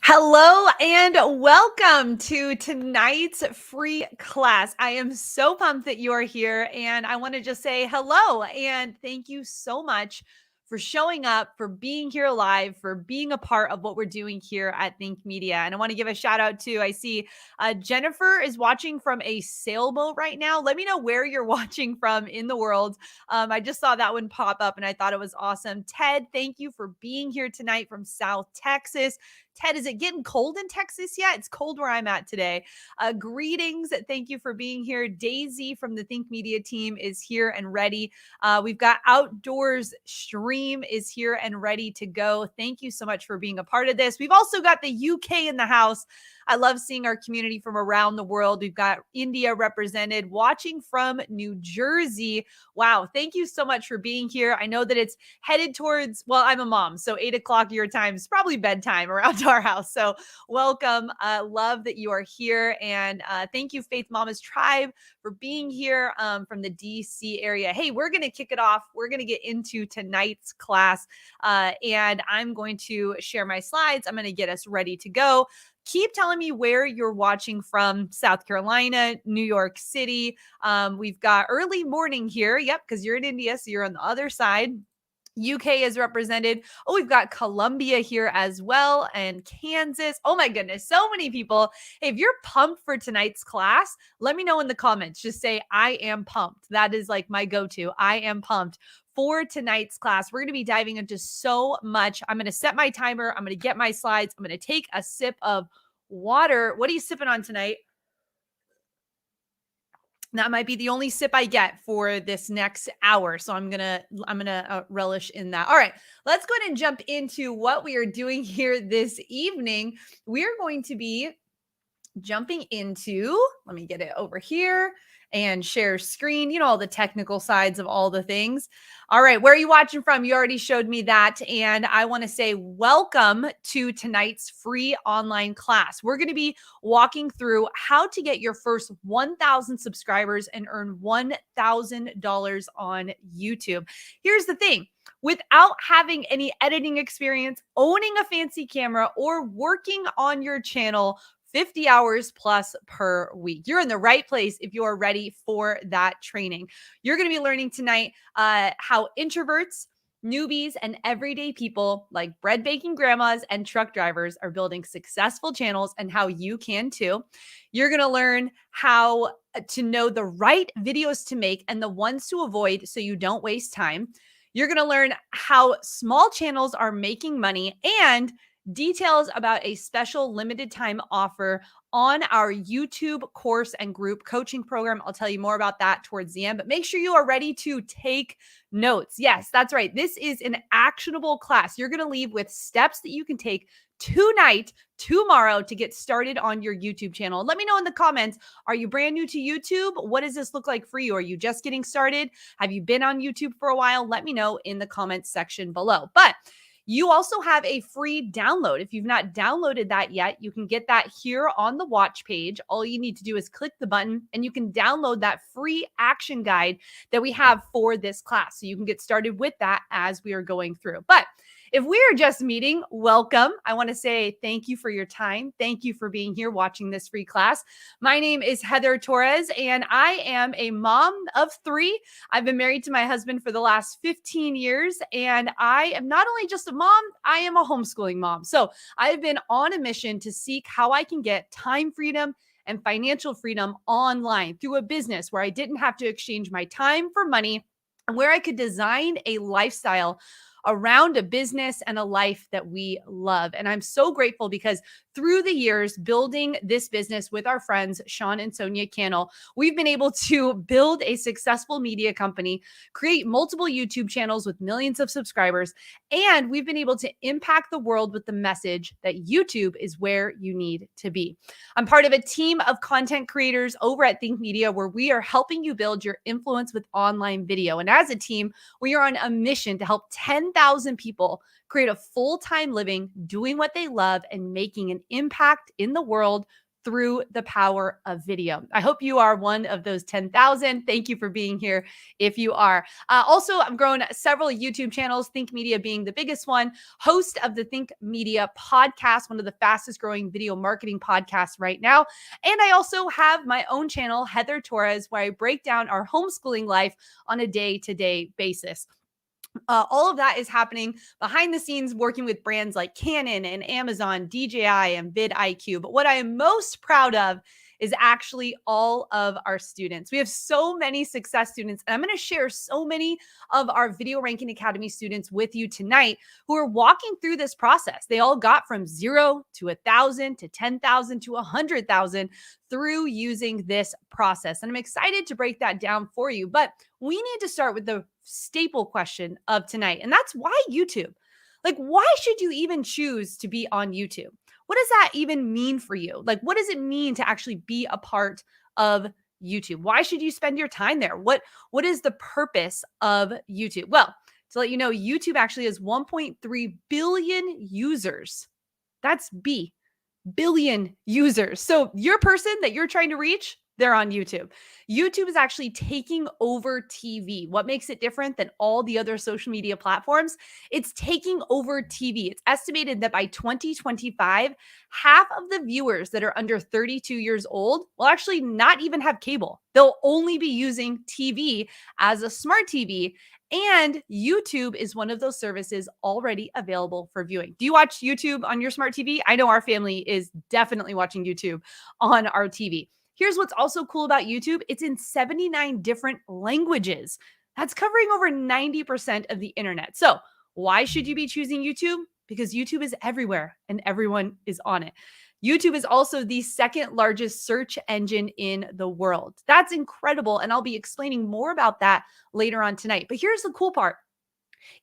Hello and welcome to tonight's free class. I am so pumped that you are here, and I want to just say hello and thank you so much for showing up, for being here live, for being a part of what we're doing here at Think Media. And I want to give a shout out to, I see Jennifer is watching from a sailboat right now. Let me know where you're watching from in the world. I just saw that one pop up and I thought it was awesome. Ted, thank you for being here tonight from South Texas. Ted, is it getting cold in Texas yet? It's cold where I'm at today. Greetings. Thank you for being here. Daisy from the Think Media team is here and ready. We've got Outdoors Stream is here and ready to go. Thank you so much for being a part of this. We've also got the UK in the house. I love seeing our community from around the world. We've got India represented, watching from New Jersey. Wow. Thank you so much for being here. I know that it's headed towards, well, I'm a mom, so 8 o'clock your time is probably bedtime around our house. So welcome. Love that you are here. And thank you, Faith Mama's Tribe, for being here from the DC area. Hey, we're going to kick it off. We're going to get into tonight's class, and I'm going to share my slides. I'm going to get us ready to go. Keep telling me where you're watching from. South Carolina, New York City. We've got early morning here. Yep, because you're in India, so you're on the other side. UK is represented. Oh, we've got Colombia here as well, and Kansas. Oh my goodness, so many people. Hey, if you're pumped for tonight's class, let me know in the comments. Just say, I am pumped. That is like my go-to. I am pumped for tonight's class. We're going to be diving into so much. I'm going to set my timer. I'm going to get my slides. I'm going to take a sip of water. What are you sipping on tonight? That might be the only sip I get for this next hour. So I'm gonna relish in that. All right, let's go ahead and jump into what we are doing here this evening. We are going to be jumping into, let me get it over here and share screen, all the technical sides of all the things. All right, where are you watching from? You already showed me that. And I want to say welcome to tonight's free online class. We're going to be walking through how to get your first 1,000 subscribers and earn $1,000 on YouTube. Here's the thing. Without having any editing experience, owning a fancy camera, or working on your channel 50 hours plus per week, you're in the right place if you are ready for that training. You're going to be learning tonight how introverts, newbies, and everyday people like bread baking grandmas and truck drivers are building successful channels, and how you can too. You're going to learn how to know the right videos to make and the ones to avoid so you don't waste time. You're going to learn how small channels are making money, and details about a special limited time offer on our YouTube course and group coaching program. I'll tell you more about that towards the end, but make sure you are ready to take notes. Yes, that's right. This is an actionable class. You're going to leave with steps that you can take tonight, tomorrow, to get started on your YouTube channel. Let me know in the comments, are you brand new to YouTube? What does this look like for you? Are you just getting started? Have you been on YouTube for a while? Let me know in the comments section below. But you also have a free download. If you've not downloaded that yet, you can get that here on the watch page. All you need to do is click the button and you can download that free action guide that we have for this class. So you can get started with that as we are going through. But if we are just meeting, welcome. I want to say thank you for your time. Thank you for being here watching this free class. My name is Heather Torres, and I am a mom of 3. I've been married to my husband for the last 15 years, and I am not only just a mom, I am a homeschooling mom. So I've been on a mission to seek how I can get time freedom and financial freedom online through a business where I didn't have to exchange my time for money, and where I could design a lifestyle around a business and a life that we love. And I'm so grateful because through the years building this business with our friends, Sean and Sonia Cannell, we've been able to build a successful media company, create multiple YouTube channels with millions of subscribers, and we've been able to impact the world with the message that YouTube is where you need to be. I'm part of a team of content creators over at Think Media, where we are helping you build your influence with online video. And as a team, we are on a mission to help 10,000 people create a full-time living doing what they love and making an impact in the world through the power of video. I hope you are one of those 10,000. Thank you for being here if you are. Also, I've grown several YouTube channels, Think Media being the biggest one, host of the Think Media podcast, one of the fastest growing video marketing podcasts right now. And I also have my own channel, Heather Torres, where I break down our homeschooling life on a day-to-day basis. All of that is happening behind the scenes, working with brands like Canon and Amazon, DJI, and vidIQ. But what I am most proud of is actually all of our students. We have so many success students, and I'm going to share so many of our Video Ranking Academy students with you tonight who are walking through this process. They all got from 0 to 1,000 to 10,000 to 100,000 through using this process. And I'm excited to break that down for you. But we need to start with the staple question of tonight, and that's why YouTube? Like, why should you even choose to be on YouTube? what does that even mean for you? Like, what does it mean to actually be a part of YouTube? Why should you spend your time there? What is the purpose of YouTube? Well, to let you know, YouTube actually has 1.3 billion users. That's billion users. So your person that you're trying to reach, they're on YouTube. YouTube is actually taking over TV. What makes it different than all the other social media platforms? It's taking over TV. It's estimated that by 2025, half of the viewers that are under 32 years old will actually not even have cable. They'll only be using TV as a smart TV. And YouTube is one of those services already available for viewing. Do you watch YouTube on your smart TV? I know our family is definitely watching YouTube on our TV. Here's what's also cool about YouTube. It's in 79 different languages. That's covering over 90% of the internet. So why should you be choosing YouTube? Because YouTube is everywhere and everyone is on it. YouTube is also the second largest search engine in the world. That's incredible. And I'll be explaining more about that later on tonight. But here's the cool part.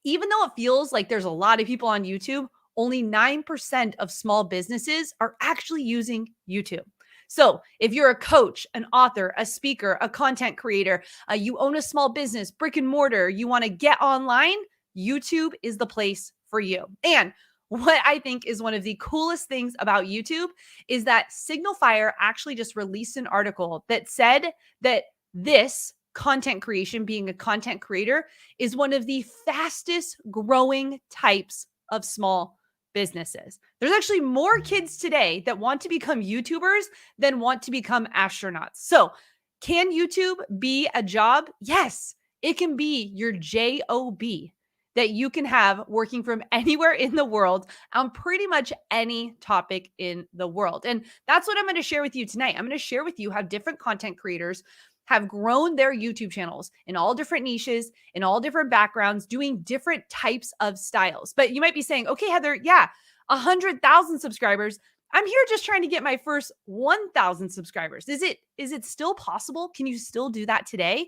Even though it feels like there's a lot of people on YouTube, only 9% of small businesses are actually using YouTube. So if you're a coach, an author, a speaker, a content creator, you own a small business, brick and mortar, you want to get online, YouTube is the place for you. And what I think is one of the coolest things about YouTube is that Signal Fire actually just released an article that said that this content creation, being a content creator, is one of the fastest growing types of small businesses. There's actually more kids today that want to become YouTubers than want to become astronauts. So, can YouTube be a job? Yes, it can be your job that you can have working from anywhere in the world on pretty much any topic in the world. And that's what I'm going to share with you tonight. I'm going to share with you how different content creators have grown their YouTube channels in all different niches, in all different backgrounds, doing different types of styles. But you might be saying, okay, Heather, yeah, 100,000 subscribers. I'm here just trying to get my first 1,000 subscribers. Is it still possible? Can you still do that today?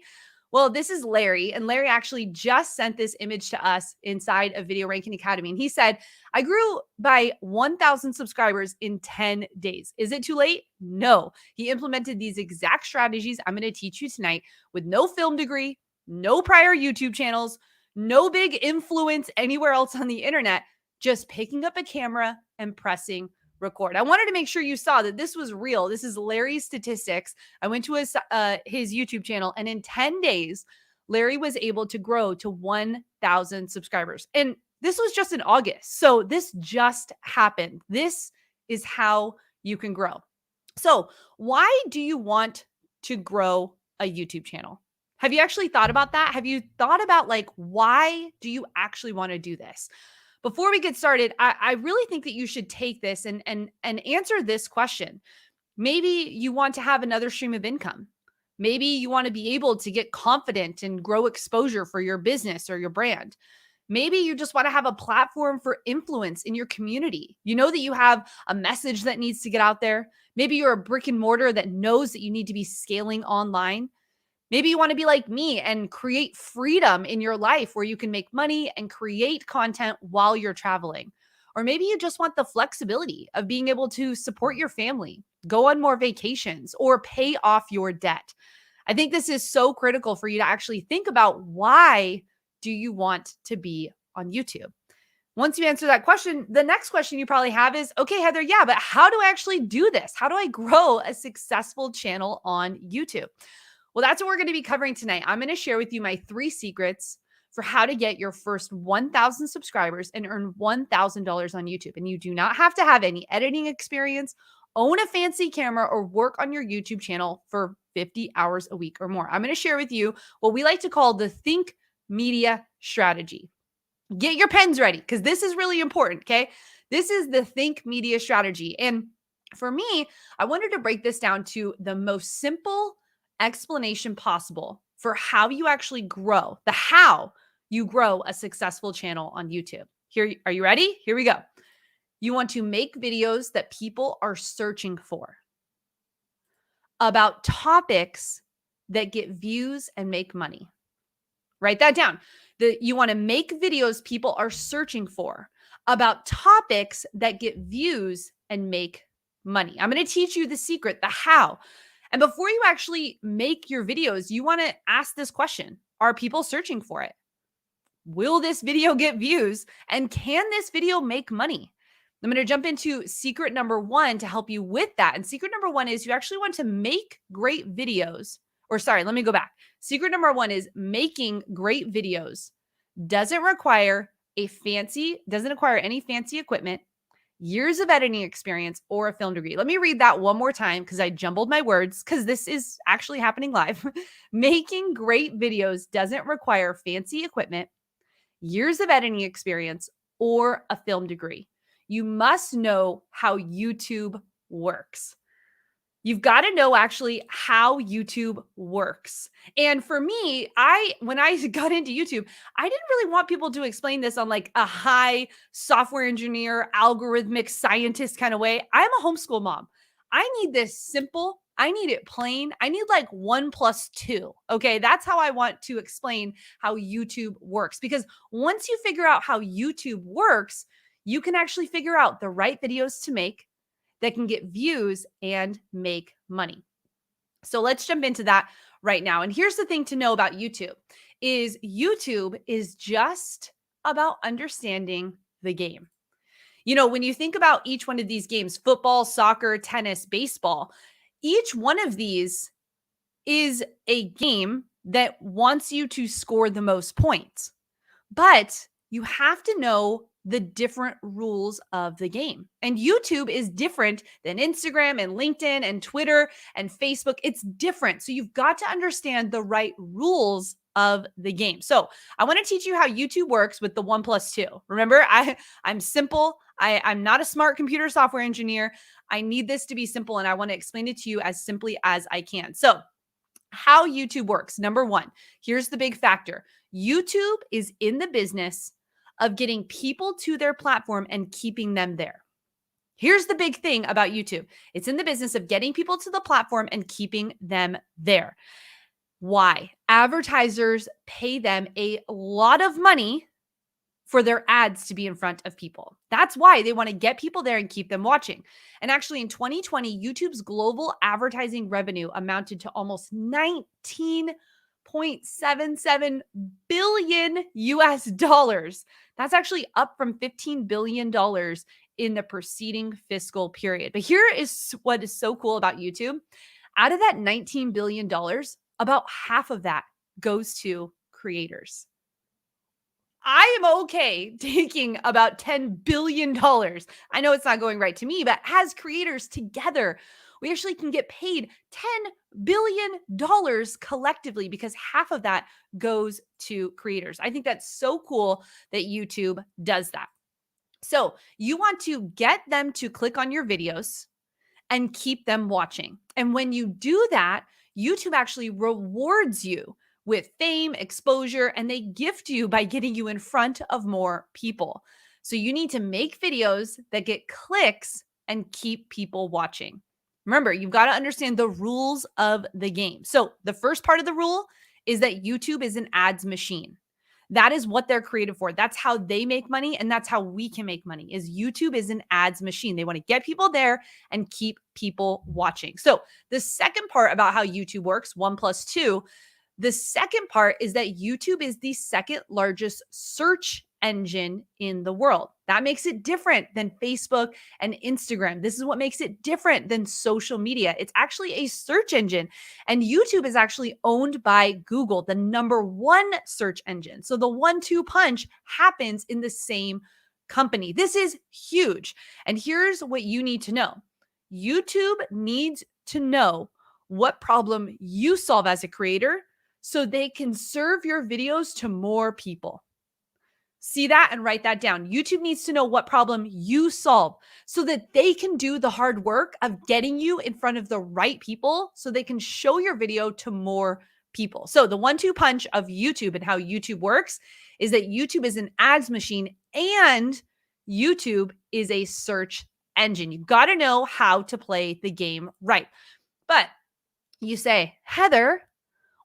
Well, this is Larry, and Larry actually just sent this image to us inside of Video Ranking Academy. And he said, I grew by 1,000 subscribers in 10 days. Is it too late? No. He implemented these exact strategies I'm going to teach you tonight with no film degree, no prior YouTube channels, no big influence anywhere else on the internet, just picking up a camera and pressing record. I wanted to make sure you saw that this was real. This is Larry's statistics. I went to his YouTube channel, and in 10 days, Larry was able to grow to 1,000 subscribers. And this was just in August. So this just happened. This is how you can grow. So why do you want to grow a YouTube channel? Have you actually thought about that? Have you thought about why do you actually want to do this? Before we get started, I really think that you should take this and answer this question. Maybe you want to have another stream of income. Maybe you want to be able to get confident and grow exposure for your business or your brand. Maybe you just want to have a platform for influence in your community. You know that you have a message that needs to get out there. Maybe you're a brick and mortar that knows that you need to be scaling online. Maybe you want to be like me and create freedom in your life where you can make money and create content while you're traveling. Or maybe you just want the flexibility of being able to support your family, go on more vacations, or pay off your debt. I think this is so critical for you to actually think about, why do you want to be on YouTube? Once you answer that question, the next question you probably have is, okay, Heather, yeah, but how do I actually do this? How do I grow a successful channel on YouTube? Well, that's what we're going to be covering tonight. I'm going to share with you my 3 secrets for how to get your first 1,000 subscribers and earn $1,000 on YouTube. And you do not have to have any editing experience, own a fancy camera, or work on your YouTube channel for 50 hours a week or more. I'm going to share with you what we like to call the Think Media strategy. Get your pens ready, because this is really important, okay? This is the Think Media strategy. And for me, I wanted to break this down to the most simple explanation possible for how you actually grow, the how you grow a successful channel on YouTube. Here, are you ready? Here we go. You want to make videos that people are searching for, about topics that get views and make money. Write that down. You want to make videos people are searching for, about topics that get views and make money. I'm going to teach you the secret, the how. And before you actually make your videos, you want to ask this question. Are people searching for it? Will this video get views? And can this video make money? I'm going to jump into secret number one to help you with that. And secret number one is you actually want to make great videos. Or sorry, let me go back. Secret number one is making great videos doesn't require any fancy equipment, years of editing experience, or a film degree. Let me read that one more time because I jumbled my words because this is actually happening live. Making great videos doesn't require fancy equipment, years of editing experience, or a film degree. You must know how YouTube works. You've got to know actually how YouTube works. And for me, when I got into YouTube, I didn't really want people to explain this on like a high software engineer, algorithmic scientist kind of way. I'm a homeschool mom. I need this simple. I need it plain. I need like 1+2. Okay. That's how I want to explain how YouTube works. Because once you figure out how YouTube works, you can actually figure out the right videos to make that can get views and make money. So let's jump into that right now. And here's the thing to know about YouTube is just about understanding the game. You know, when you think about each one of these games, football, soccer, tennis, baseball, each one of these is a game that wants you to score the most points. But you have to know the different rules of the game. And YouTube is different than Instagram and LinkedIn and Twitter and Facebook. It's different. So you've got to understand the right rules of the game. So I want to teach you how YouTube works with the 1+2. Remember, I'm simple. I'm not a smart computer software engineer. I need this to be simple, and I want to explain it to you as simply as I can. So how YouTube works. Number one, here's the big factor. YouTube is in the business of getting people to their platform and keeping them there. Here's the big thing about YouTube. It's in the business of getting people to the platform and keeping them there. Why? Advertisers pay them a lot of money for their ads to be in front of people. That's why they want to get people there and keep them watching. And actually in 2020, YouTube's global advertising revenue amounted to almost 19.77 billion US dollars. That's actually up from $15 billion in the preceding fiscal period. But here is what is so cool about YouTube. Out of that $19 billion, about half of that goes to creators. I am okay taking about $10 billion. I know it's not going right to me, but as creators together, we actually can get paid $10 billion collectively because half of that goes to creators. I think that's so cool that YouTube does that. So you want to get them to click on your videos and keep them watching. And when you do that, YouTube actually rewards you with fame, exposure, and they gift you by getting you in front of more people. So you need to make videos that get clicks and keep people watching. Remember, you've got to understand the rules of the game. So the first part of the rule is that YouTube is an ads machine. That is what they're created for. That's how they make money, and that's how we can make money. Is YouTube is an ads machine. They want to get people there and keep people watching. So the second part about how YouTube works, 1+2, the second part is that YouTube is the second largest search engine in the world. That makes it different than Facebook and Instagram. This is what makes it different than social media. It's actually a search engine, and YouTube is actually owned by Google, the number one search engine. So the 1-2 punch happens in the same company. This is huge. And here's what you need to know. YouTube needs to know what problem you solve as a creator so they can serve your videos to more people. See that and write that down. YouTube needs to know what problem you solve so that they can do the hard work of getting you in front of the right people so they can show your video to more people. So the 1-2 punch of YouTube and how YouTube works is that YouTube is an ads machine and YouTube is a search engine. You've got to know how to play the game right. But you say, Heather,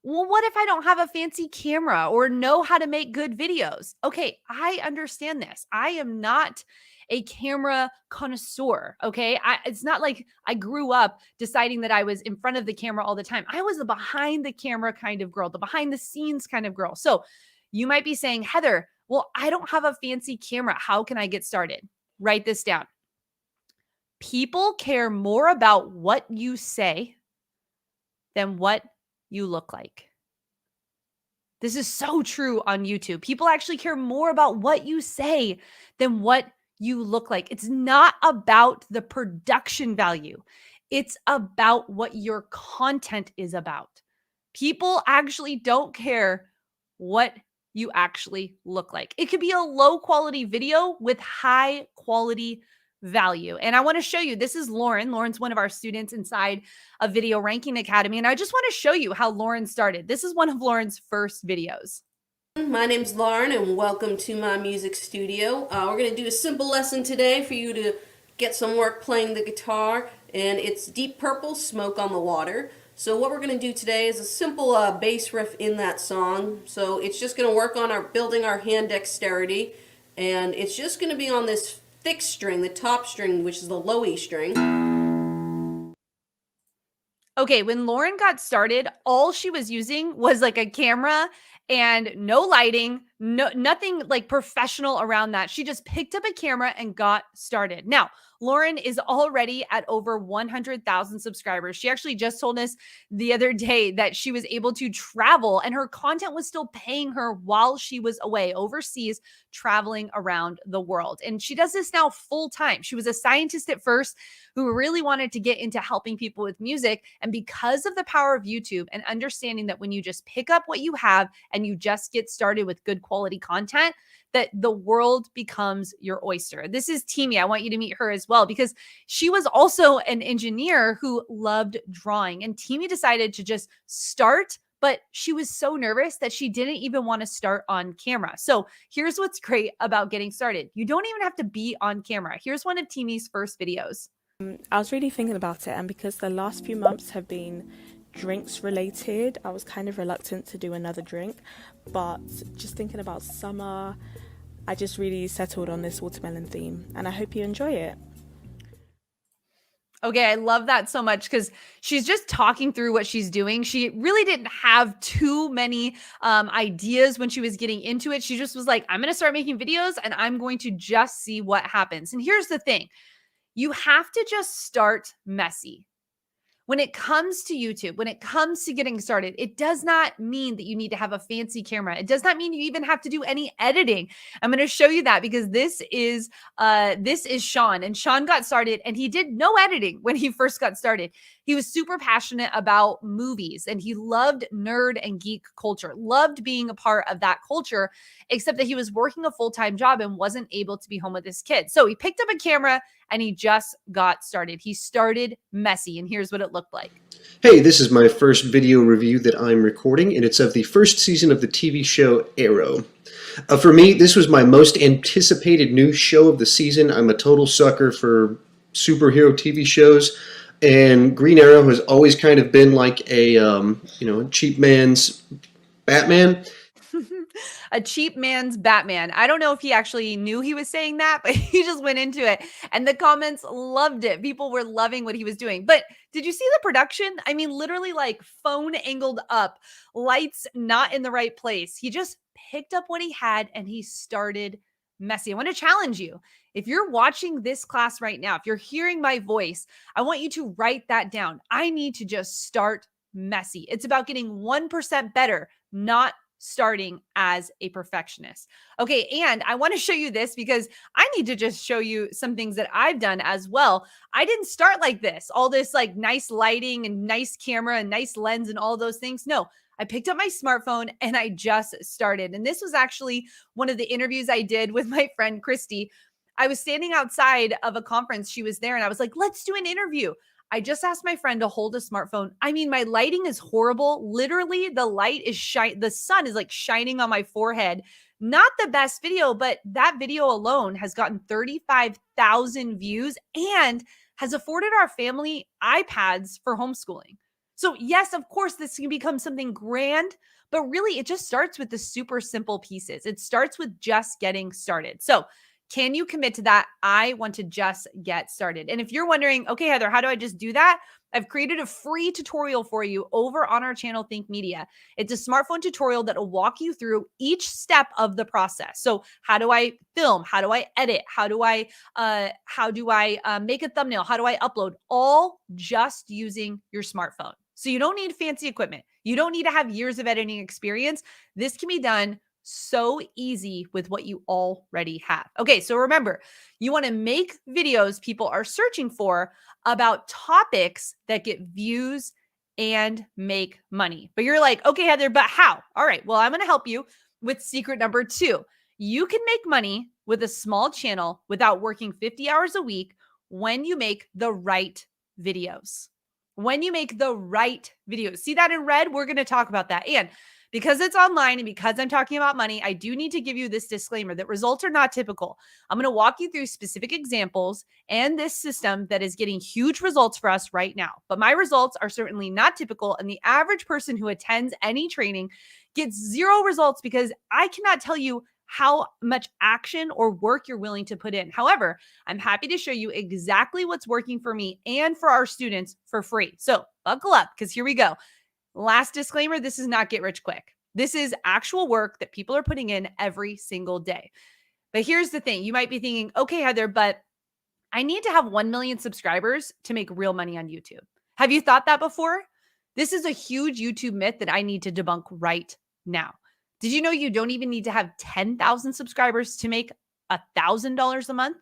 Well, what if I don't have a fancy camera or know how to make good videos? Okay, I understand this. I am not a camera connoisseur. Okay. It's not like I grew up deciding that I was in front of the camera all the time. I was a behind the camera kind of girl, the behind the scenes kind of girl. So you might be saying, Heather, well, I don't have a fancy camera. How can I get started? Write this down. People care more about what you say than what you look like. This is so true on YouTube. People actually care more about what you say than what you look like. It's not about the production value. It's about what your content is about. People actually don't care what you actually look like. It could be a low quality video with high quality value. And I want to show you, this is Lauren. Lauren's one of our students inside a Video Ranking Academy. And I just want to show you how Lauren started. This is one of Lauren's first videos. My name's Lauren and welcome to my music studio. We're going to do a simple lesson today for you to get some work playing the guitar, and it's Deep Purple, Smoke on the Water. So what we're going to do today is a simple bass riff in that song. So it's just going to work on building our hand dexterity, and it's just going to be on this thick string, the top string, which is the low E string. Okay, when Lauren got started, all she was using was like a camera and no lighting, nothing like professional around that. She just picked up a camera and got started. Now, Lauren is already at over 100,000 subscribers. She actually just told us the other day that she was able to travel and her content was still paying her while she was away overseas, traveling around the world. And she does this now full time. She was a scientist at first who really wanted to get into helping people with music. And because of the power of YouTube and understanding that when you just pick up what you have and you just get started with good quality content, that the world becomes your oyster. This is Teamy. I want you to meet her as well because she was also an engineer who loved drawing. And Teamy decided to just start, but she was so nervous that she didn't even want to start on camera. So here's what's great about getting started. You don't even have to be on camera. Here's one of Teamy's first videos. I was really thinking about it, and because the last few months have been drinks related, I was kind of reluctant to do another drink, but just thinking about summer, I just really settled on this watermelon theme, and I hope you enjoy it. Okay, I love that so much because she's just talking through what she's doing. She really didn't have too many ideas when she was getting into it. She just was like, I'm going to start making videos and I'm going to just see what happens. And here's the thing. You have to just start messy. When it comes to YouTube, when it comes to getting started, it does not mean that you need to have a fancy camera. It does not mean you even have to do any editing. I'm going to show you that because this is Sean, and Sean got started and he did no editing when he first got started. He was super passionate about movies and he loved nerd and geek culture, loved being a part of that culture, except that he was working a full-time job and wasn't able to be home with his kids. So he picked up a camera and he just got started. He started messy, and here's what it looked like. Hey, this is my first video review that I'm recording, and it's of the first season of the TV show Arrow. For me, this was my most anticipated new show of the season. I'm a total sucker for superhero TV shows, and Green Arrow has always kind of been like a cheap man's Batman. A cheap man's Batman. I don't know if he actually knew he was saying that, but he just went into it and the comments loved it. People were loving what he was doing. But did you see the production? I mean, literally like phone angled up, lights not in the right place. He just picked up what he had and he started messy. I want to challenge you. If you're watching this class right now, if you're hearing my voice, I want you to write that down. I need to just start messy. It's about getting 1% better, not starting as a perfectionist. Okay, and I want to show you this because I need to just show you some things that I've done as well. I didn't start like this, all this like nice lighting and nice camera and nice lens and all those things. No, I picked up my smartphone and I just started. And this was actually one of the interviews I did with my friend Christy. I was standing outside of a conference. She was there and I was like, let's do an interview. I just asked my friend to hold a smartphone. I mean, my lighting is horrible. Literally, the light is the sun is like shining on my forehead. Not the best video, but that video alone has gotten 35,000 views and has afforded our family iPads for homeschooling. So yes, of course, this can become something grand, but really it just starts with the super simple pieces. It starts with just getting started. So can you commit to that? I want to just get started. And if you're wondering, okay, Heather, how do I just do that? I've created a free tutorial for you over on our channel, Think Media. It's a smartphone tutorial that will walk you through each step of the process. So how do I film? How do I edit? How do I make a thumbnail? How do I upload? All just using your smartphone. So you don't need fancy equipment. You don't need to have years of editing experience. This can be done so easy with what you already have. Okay, so remember, you want to make videos people are searching for about topics that get views and make money. But you're like, okay, Heather, but how? All right, well, I'm going to help you with secret number 2. You can make money with a small channel without working 50 hours a week when you make the right videos. When you make the right videos. See that in red? We're going to talk about that. And because it's online and because I'm talking about money, I do need to give you this disclaimer that results are not typical. I'm going to walk you through specific examples and this system that is getting huge results for us right now. But my results are certainly not typical. And the average person who attends any training gets 0 results because I cannot tell you how much action or work you're willing to put in. However, I'm happy to show you exactly what's working for me and for our students for free. So buckle up because here we go. Last disclaimer, this is not get rich quick. This is actual work that people are putting in every single day. But here's the thing. You might be thinking, okay, Heather, but I need to have 1 million subscribers to make real money on YouTube. Have you thought that before? This is a huge YouTube myth that I need to debunk right now. Did you know you don't even need to have 10,000 subscribers to make $1,000 a month?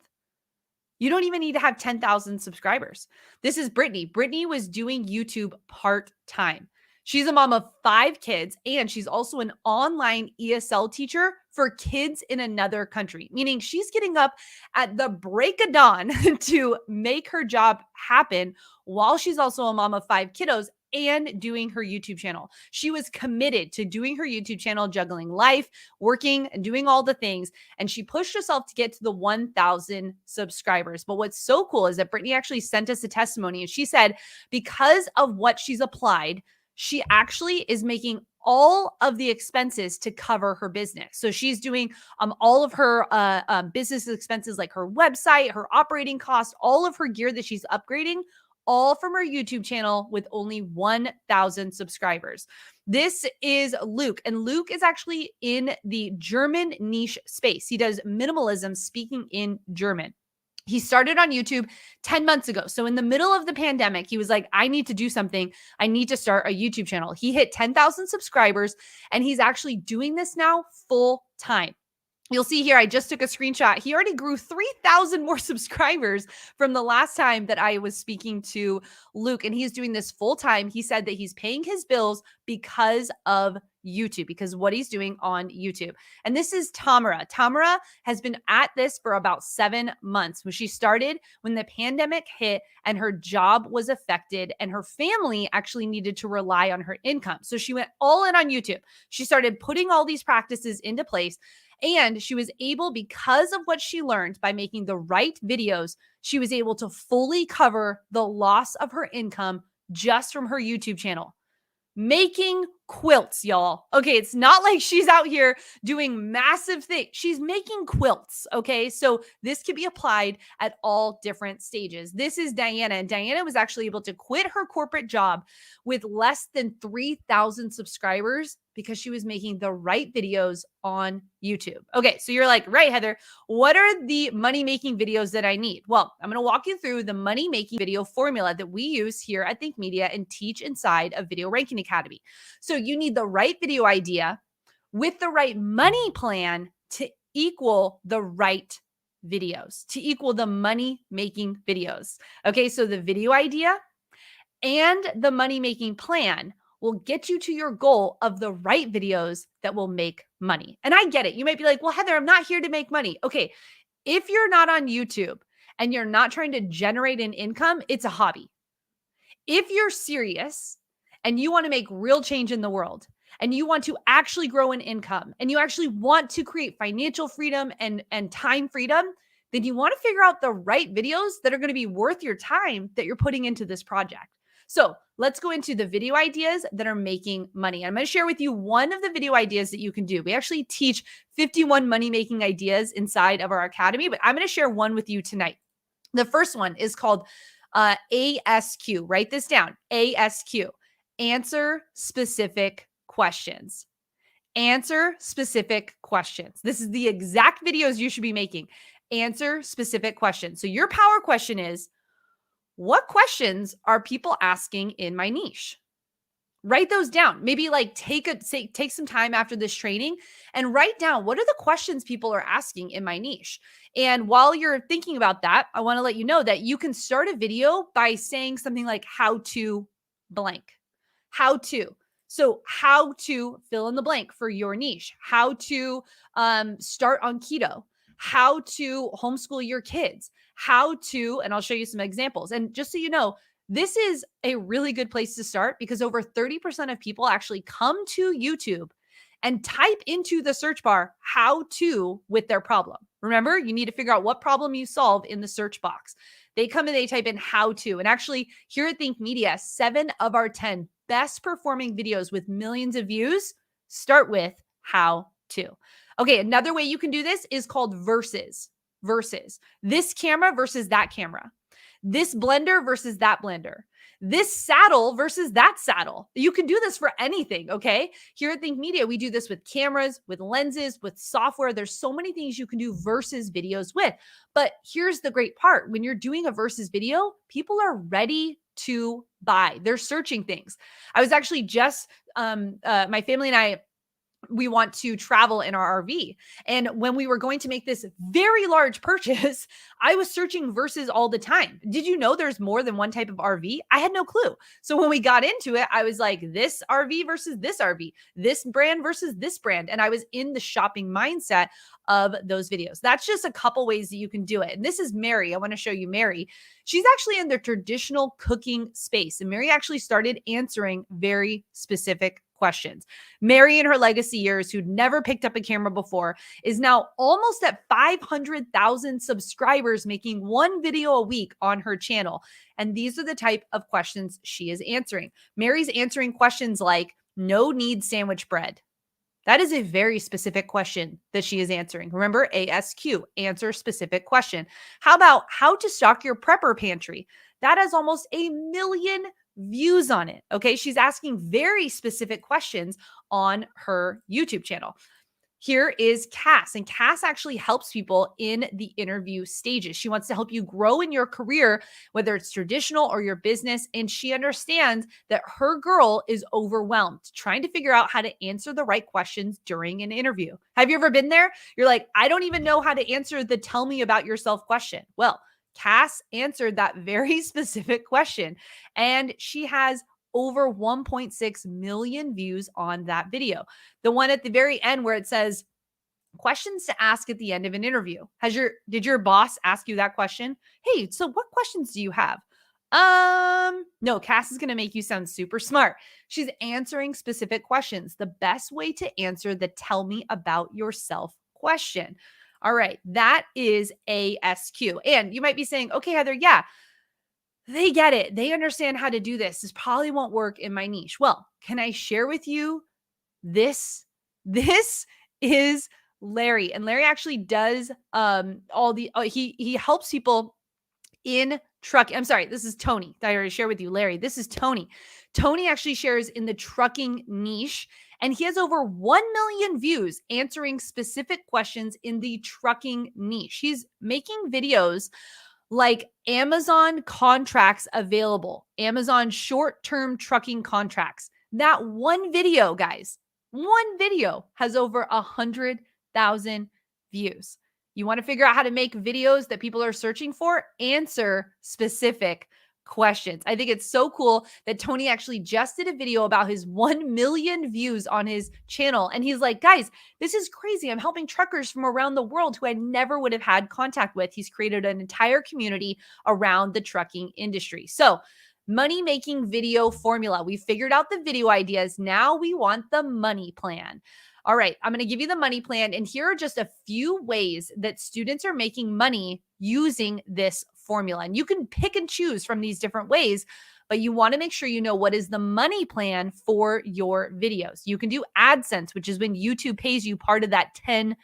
You don't even need to have 10,000 subscribers. This is Brittany. Brittany was doing YouTube part-time. She's a mom of 5 kids, and she's also an online ESL teacher for kids in another country, meaning she's getting up at the break of dawn to make her job happen while she's also a mom of 5 kiddos and doing her YouTube channel. She was committed to doing her YouTube channel, juggling life, working, and doing all the things. And she pushed herself to get to the 1,000 subscribers. But what's so cool is that Brittany actually sent us a testimony, and she said, because of what she's applied, she actually is making all of the expenses to cover her business. So she's doing all of her business expenses, like her website, her operating costs, all of her gear that she's upgrading, all from her YouTube channel with only 1,000 subscribers. This is Luke, and Luke is actually in the German niche space. He does minimalism speaking in German. He started on YouTube 10 months ago. So in the middle of the pandemic, he was like, I need to do something. I need to start a YouTube channel. He hit 10,000 subscribers, and he's actually doing this now full time. You'll see here, I just took a screenshot. He already grew 3,000 more subscribers from the last time that I was speaking to Luke, and he's doing this full time. He said that he's paying his bills because of YouTube, because what he's doing on YouTube. And this is Tamara. Tamara has been at this for about 7 months. When she started, when the pandemic hit and her job was affected and her family actually needed to rely on her income. So she went all in on YouTube. She started putting all these practices into place. And she was able, because of what she learned by making the right videos, she was able to fully cover the loss of her income just from her YouTube channel. Making quilts, y'all. Okay, it's not like she's out here doing massive things. She's making quilts, okay? So this can be applied at all different stages. This is Diana, and Diana was actually able to quit her corporate job with less than 3,000 subscribers because she was making the right videos on YouTube. Okay, so you're like, right, Heather, what are the money-making videos that I need? Well, I'm going to walk you through the money-making video formula that we use here at Think Media and teach inside of Video Ranking Academy. So you need the right video idea with the right money plan to equal the right videos, to equal the money-making videos. Okay, so the video idea and the money-making plan will get you to your goal of the right videos that will make money. And I get it. You might be like, well, Heather, I'm not here to make money. Okay, if you're not on YouTube and you're not trying to generate an income, it's a hobby. If you're serious and you want to make real change in the world and you want to actually grow an income and you actually want to create financial freedom and time freedom, then you want to figure out the right videos that are going to be worth your time that you're putting into this project. So let's go into the video ideas that are making money. I'm going to share with you one of the video ideas that you can do. We actually teach 51 money-making ideas inside of our academy, but I'm going to share one with you tonight. The first one is called ASQ. Write this down. ASQ. Answer specific questions. Answer specific questions. This is the exact videos you should be making. Answer specific questions. So your power question is, what questions are people asking in my niche? Write those down. Maybe like take some time after this training and write down, what are the questions people are asking in my niche? And while you're thinking about that, I want to let you know that you can start a video by saying something like how to blank. How to. So how to fill in the blank for your niche, how to start on keto, how to homeschool your kids, how to, and I'll show you some examples. And just so you know, this is a really good place to start because over 30% of people actually come to YouTube and type into the search bar how to with their problem. Remember, you need to figure out what problem you solve in the search box. They come and they type in how to. And actually, here at Think Media, 7 of our 10 best performing videos with millions of views start with how to. Okay, another way you can do this is called versus. Versus. This camera versus that camera. This blender versus that blender. This saddle versus that saddle. You can do this for anything, okay? Here at Think Media, we do this with cameras, with lenses, with software. There's so many things you can do versus videos with. But here's the great part. When you're doing a versus video, people are ready to buy. They're searching things. I was actually just, my family and I, we want to travel in our RV. And when we were going to make this very large purchase, I was searching versus all the time. Did you know there's more than one type of RV? I had no clue. So when we got into it, I was like, this RV versus this RV, this brand versus this brand. And I was in the shopping mindset of those videos. That's just a couple ways that you can do it. And this is Mary. I want to show you Mary. She's actually in the traditional cooking space. And Mary actually started answering very specific questions. Mary, in her legacy years, who'd never picked up a camera before, is now almost at 500,000 subscribers, making one video a week on her channel. And these are the type of questions she is answering. Mary's answering questions like, no need sandwich bread. That is a very specific question that she is answering. Remember, ASQ, answer specific question. How about how to stock your prepper pantry? That has almost 1 million views on it. Okay. She's asking very specific questions on her YouTube channel. Here is Cass, and Cass actually helps people in the interview stages. She wants to help you grow in your career, whether it's traditional or your business. And she understands that her girl is overwhelmed, trying to figure out how to answer the right questions during an interview. Have you ever been there? You're like, I don't even know how to answer the tell me about yourself question. Well, Cass answered that very specific question, and she has over 1.6 million views on that video. The one at the very end where it says questions to ask at the end of an interview. Did your boss ask you that question? Hey, so what questions do you have? No, Cass is going to make you sound super smart. She's answering specific questions. The best way to answer the tell me about yourself question. All right, that is ASQ. And you might be saying, okay, Heather, yeah, they get it. They understand how to do this. This probably won't work in my niche. Well, can I share with you this? This is Larry. And Larry actually does he helps people in trucking. I'm sorry, this is Tony. I already shared with you, Larry. This is Tony. Tony actually shares in the trucking niche, and he has over 1 million views answering specific questions in the trucking niche. He's making videos like Amazon contracts available, Amazon short-term trucking contracts. That one video, guys, one video has over 100,000 views. You want to figure out how to make videos that people are searching for? Answer specific questions. I think it's so cool that Tony actually just did a video about his 1 million views on his channel. And he's like, guys, this is crazy. I'm helping truckers from around the world who I never would have had contact with. He's created an entire community around the trucking industry. So money-making video formula. We figured out the video ideas. Now we want the money plan. All right, I'm going to give you the money plan. And here are just a few ways that students are making money using this formula. And you can pick and choose from these different ways, but you want to make sure you know what is the money plan for your videos. You can do AdSense, which is when YouTube pays you part of that $10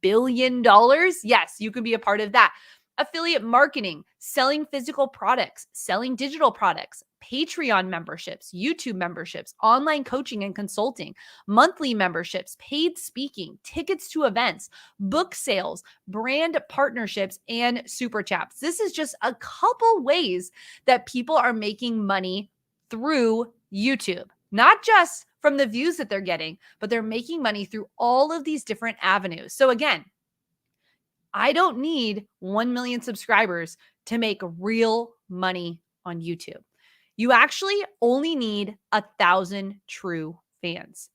billion. Yes, you can be a part of that. Affiliate marketing, selling physical products, selling digital products, Patreon memberships, YouTube memberships, online coaching and consulting, monthly memberships, paid speaking, tickets to events, book sales, brand partnerships, and super chats. This is just a couple ways that people are making money through YouTube, not just from the views that they're getting, but they're making money through all of these different avenues. So again, I don't need 1 million subscribers to make real money on YouTube. You actually only need 1,000 true fans.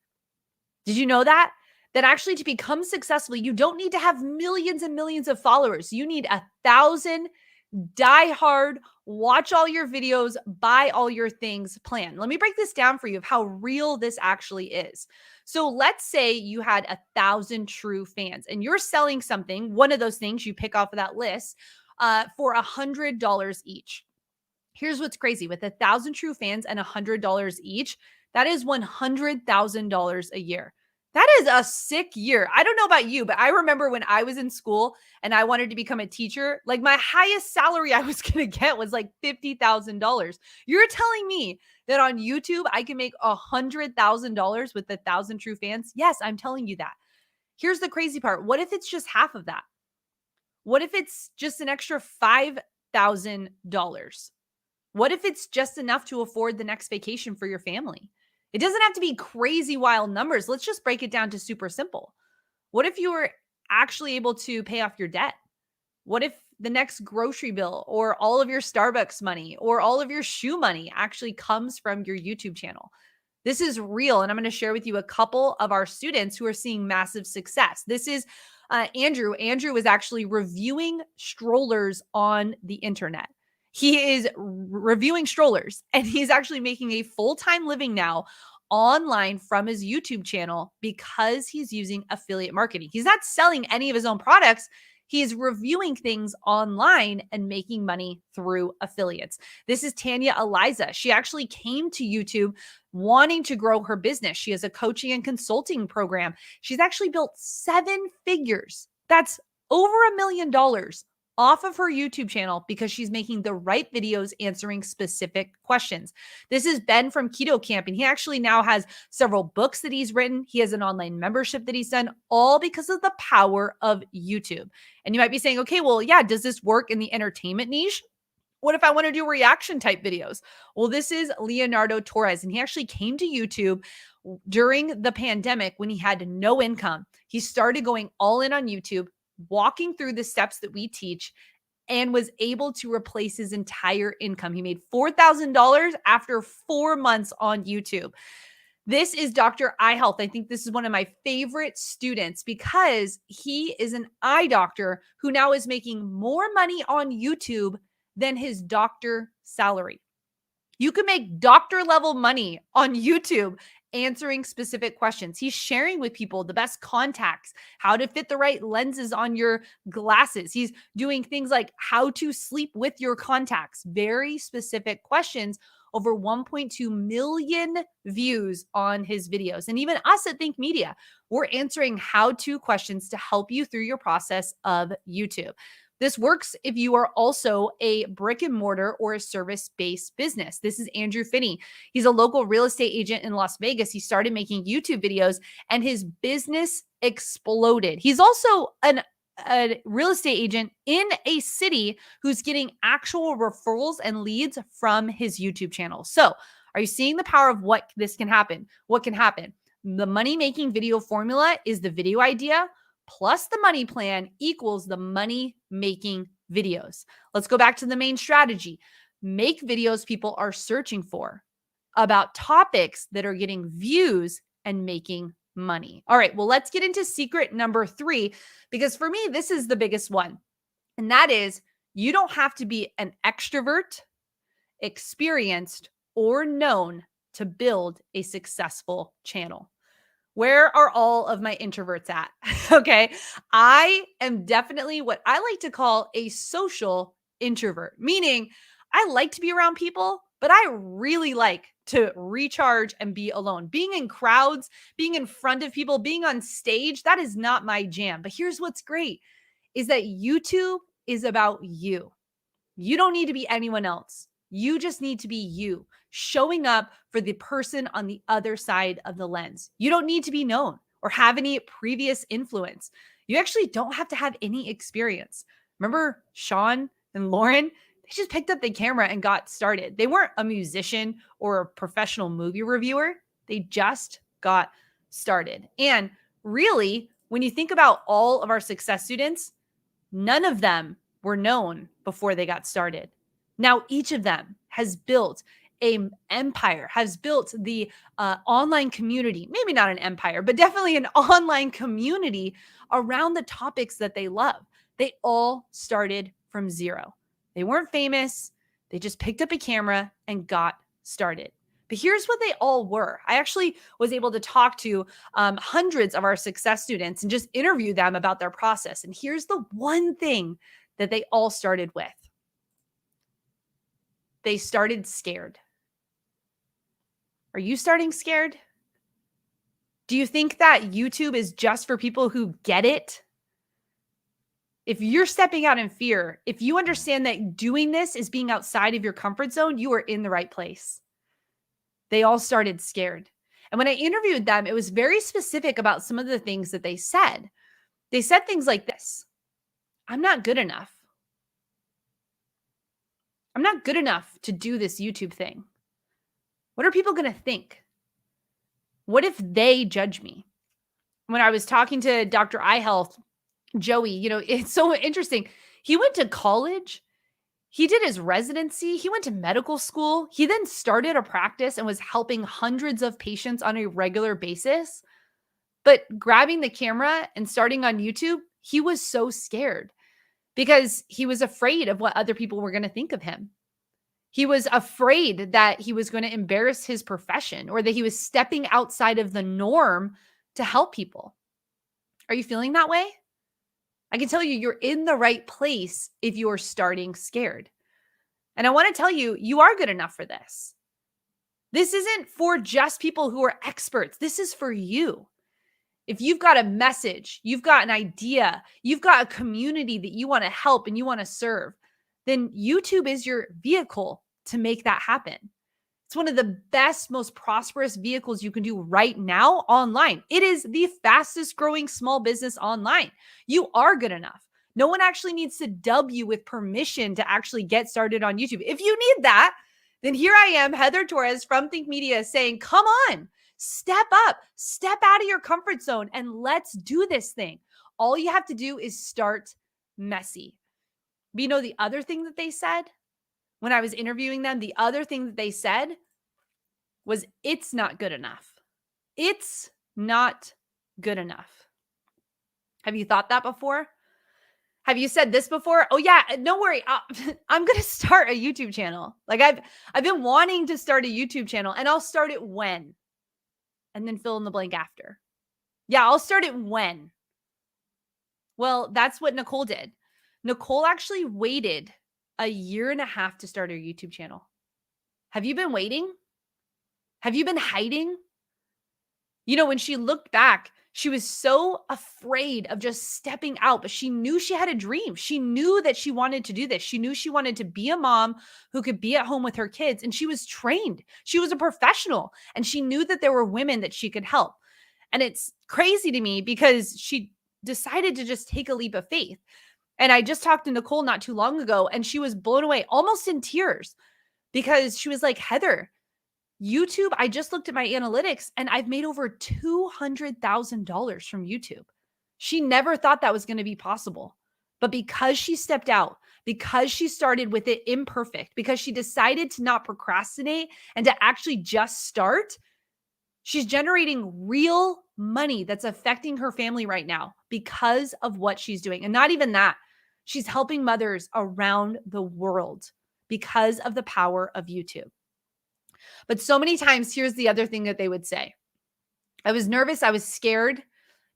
Did you know that? That actually to become successful, you don't need to have millions and millions of followers. You need 1,000 die hard, watch all your videos, buy all your things plan. Let me break this down for you of how real this actually is. So let's say you had 1,000 true fans and you're selling something, one of those things you pick off of that list for $100 each. Here's what's crazy with 1,000 true fans and $100 each, that is $100,000 a year. That is a sick year. I don't know about you, but I remember when I was in school and I wanted to become a teacher, like my highest salary I was going to get was like $50,000. You're telling me that on YouTube, I can make $100,000 with 1,000 true fans? Yes, I'm telling you that. Here's the crazy part. What if it's just half of that? What if it's just an extra $5,000? What if it's just enough to afford the next vacation for your family? It doesn't have to be crazy wild numbers. Let's just break it down to super simple. What if you were actually able to pay off your debt? What if the next grocery bill or all of your Starbucks money or all of your shoe money actually comes from your YouTube channel? This is real. And I'm going to share with you a couple of our students who are seeing massive success. This is Andrew. Andrew is actually reviewing strollers on the internet. He is reviewing strollers and he's actually making a full-time living now online from his YouTube channel because he's using affiliate marketing. He's not selling any of his own products. He's reviewing things online and making money through affiliates. This is Tanya Eliza. She actually came to YouTube wanting to grow her business. She has a coaching and consulting program. She's actually built 7 figures. That's over $1 million off of her YouTube channel because she's making the right videos answering specific questions. This is Ben from Keto Camp, and he actually now has several books that he's written. He has an online membership that he's done, all because of the power of YouTube. And you might be saying, okay, well, yeah, does this work in the entertainment niche? What if I want to do reaction type videos? Well, this is Leonardo Torres, and he actually came to YouTube during the pandemic when he had no income. He started going all in on YouTube, walking through the steps that we teach, and was able to replace his entire income. He made $4,000 after 4 months on YouTube. This is Dr. Eye Health. I think this is one of my favorite students because he is an eye doctor who now is making more money on YouTube than his doctor salary. You can make doctor level money on YouTube answering specific questions. He's sharing with people the best contacts, how to fit the right lenses on your glasses. He's doing things like how to sleep with your contacts, very specific questions. Over 1.2 million views on his videos. And even us at Think Media, we're answering how-to questions to help you through your process of YouTube. This works if you are also a brick and mortar or a service-based business. This is Andrew Finney. He's a local real estate agent in Las Vegas. He started making YouTube videos and his business exploded. He's also a real estate agent in a city who's getting actual referrals and leads from his YouTube channel. So are you seeing the power of what this can happen? What can happen? The money-making video formula is the video idea plus the money plan equals the money-making videos. Let's go back to the main strategy. Make videos people are searching for about topics that are getting views and making money. All right, well, let's get into secret number 3, because for me, this is the biggest one. And that is you don't have to be an extrovert, experienced, or known to build a successful channel. Where are all of my introverts at? Okay. I am definitely what I like to call a social introvert, meaning I like to be around people, but I really like to recharge and be alone. Being in crowds, being in front of people, being on stage, that is not my jam. But here's what's great is that YouTube is about you. You don't need to be anyone else. You just need to be you, showing up for the person on the other side of the lens. You don't need to be known or have any previous influence. You actually don't have to have any experience. Remember Sean and Lauren? They just picked up the camera and got started. They weren't a musician or a professional movie reviewer. They just got started. And really, when you think about all of our success students, none of them were known before they got started. Now, each of them has built an empire, has built the online community, maybe not an empire, but definitely an online community around the topics that they love. They all started from zero. They weren't famous. They just picked up a camera and got started. But here's what they all were. I actually was able to talk to hundreds of our success students and just interview them about their process. And here's the one thing that they all started with. They started scared. Are you starting scared? Do you think that YouTube is just for people who get it? If you're stepping out in fear, if you understand that doing this is being outside of your comfort zone, you are in the right place. They all started scared. And when I interviewed them, it was very specific about some of the things that they said. They said things like this: I'm not good enough. I'm not good enough to do this YouTube thing. What are people going to think? What if they judge me? When I was talking to Dr. Eye Health, Joey, it's so interesting. He went to college. He did his residency. He went to medical school. He then started a practice and was helping hundreds of patients on a regular basis. But grabbing the camera and starting on YouTube, he was so scared because he was afraid of what other people were going to think of him. He was afraid that he was going to embarrass his profession or that he was stepping outside of the norm to help people. Are you feeling that way? I can tell you, you're in the right place if you're starting scared. And I want to tell you, you are good enough for this. This isn't for just people who are experts. This is for you. If you've got a message, you've got an idea, you've got a community that you want to help and you want to serve, then YouTube is your vehicle to make that happen. It's one of the best, most prosperous vehicles you can do right now online. It is the fastest growing small business online. You are good enough. No one actually needs to dub you with permission to actually get started on YouTube. If you need that, then here I am, Heather Torres from Think Media, saying, come on, step up, step out of your comfort zone, and let's do this thing. All you have to do is start messy. But you know the other thing that they said when I was interviewing them, the other thing that they said was, it's not good enough. It's not good enough. Have you thought that before? Have you said this before? Oh yeah, don't worry. I'm going to start a YouTube channel. Like I've been wanting to start a YouTube channel, and I'll start it when, and then fill in the blank after. Yeah, I'll start it when. Well, that's what Nicole did. Nicole actually waited a year and a half to start her YouTube channel. Have you been waiting? Have you been hiding? When she looked back, she was so afraid of just stepping out, but she knew she had a dream. She knew that she wanted to do this. She knew she wanted to be a mom who could be at home with her kids, and she was trained. She was a professional, and she knew that there were women that she could help. And it's crazy to me because she decided to just take a leap of faith. And I just talked to Nicole not too long ago, and she was blown away, almost in tears, because she was like, Heather, YouTube, I just looked at my analytics and I've made over $200,000 from YouTube. She never thought that was going to be possible. But because she stepped out, because she started with it imperfect, because she decided to not procrastinate and to actually just start, she's generating real money that's affecting her family right now because of what she's doing. And not even that, she's helping mothers around the world because of the power of YouTube. But so many times, here's the other thing that they would say. I was nervous. I was scared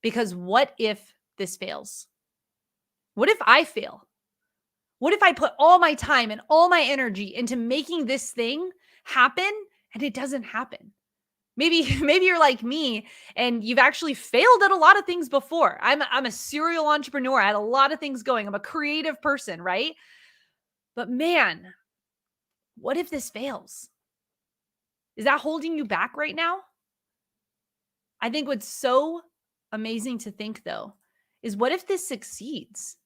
because what if this fails? What if I fail? What if I put all my time and all my energy into making this thing happen and it doesn't happen. Maybe you're like me and you've actually failed at a lot of things before. I'm a serial entrepreneur. I had a lot of things going. I'm a creative person, right? But man, what if this fails? Is that holding you back right now? I think what's so amazing to think though is what if this succeeds?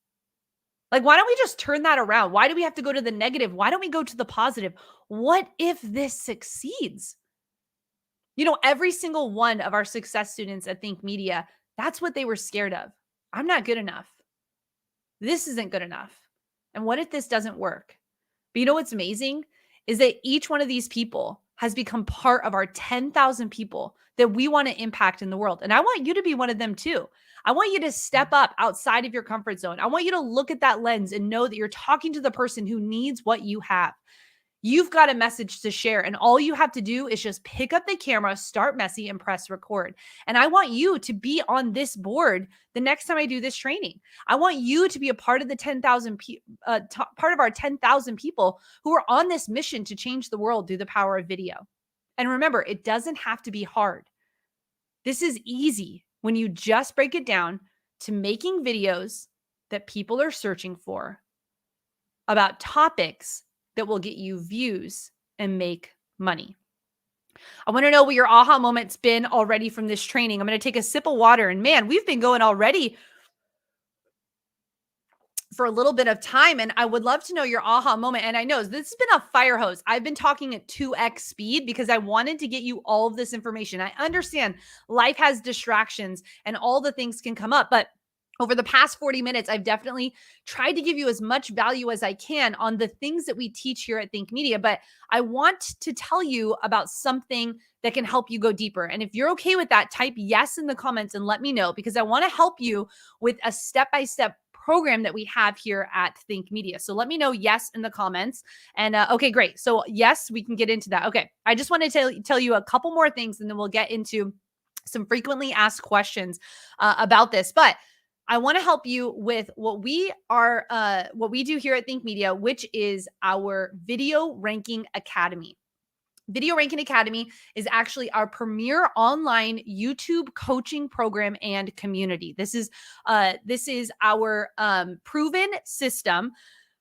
Like, why don't we just turn that around? Why do we have to go to the negative? Why don't we go to the positive? What if this succeeds? You know, every single one of our success students at Think Media, that's what they were scared of. I'm not good enough. This isn't good enough. And what if this doesn't work? But you know what's amazing is that each one of these people has become part of our 10,000 people that we want to impact in the world. And I want you to be one of them too. I want you to step up outside of your comfort zone. I want you to look at that lens and know that you're talking to the person who needs what you have. You've got a message to share, and all you have to do is just pick up the camera, start messy, and press record. And I want you to be on this board the next time I do this training. I want you to be a part of the 10,000 part of our 10,000 people who are on this mission to change the world through the power of video. And remember, it doesn't have to be hard. This is easy when you just break it down to making videos that people are searching for about topics that will get you views and make money. I want to know what your aha moment's been already from this training. I'm going to take a sip of water, and man, we've been going already for a little bit of time, and I would love to know your aha moment. And I know this has been a fire hose. I've been talking at 2x speed because I wanted to get you all of this information. I understand life has distractions and all the things can come up, but over the past 40 minutes, I've definitely tried to give you as much value as I can on the things that we teach here at Think Media. But I want to tell you about something that can help you go deeper. And if you're okay with that, type yes in the comments and let me know, because I want to help you with a step-by-step program that we have here at Think Media. So let me know yes in the comments. And okay, great. So yes, we can get into that. Okay. I just want to tell you a couple more things, and then we'll get into some frequently asked questions about this. But I want to help you with what we do here at Think Media, which is our Video Ranking Academy. Video Ranking Academy is actually our premier online YouTube coaching program and community. This is our proven system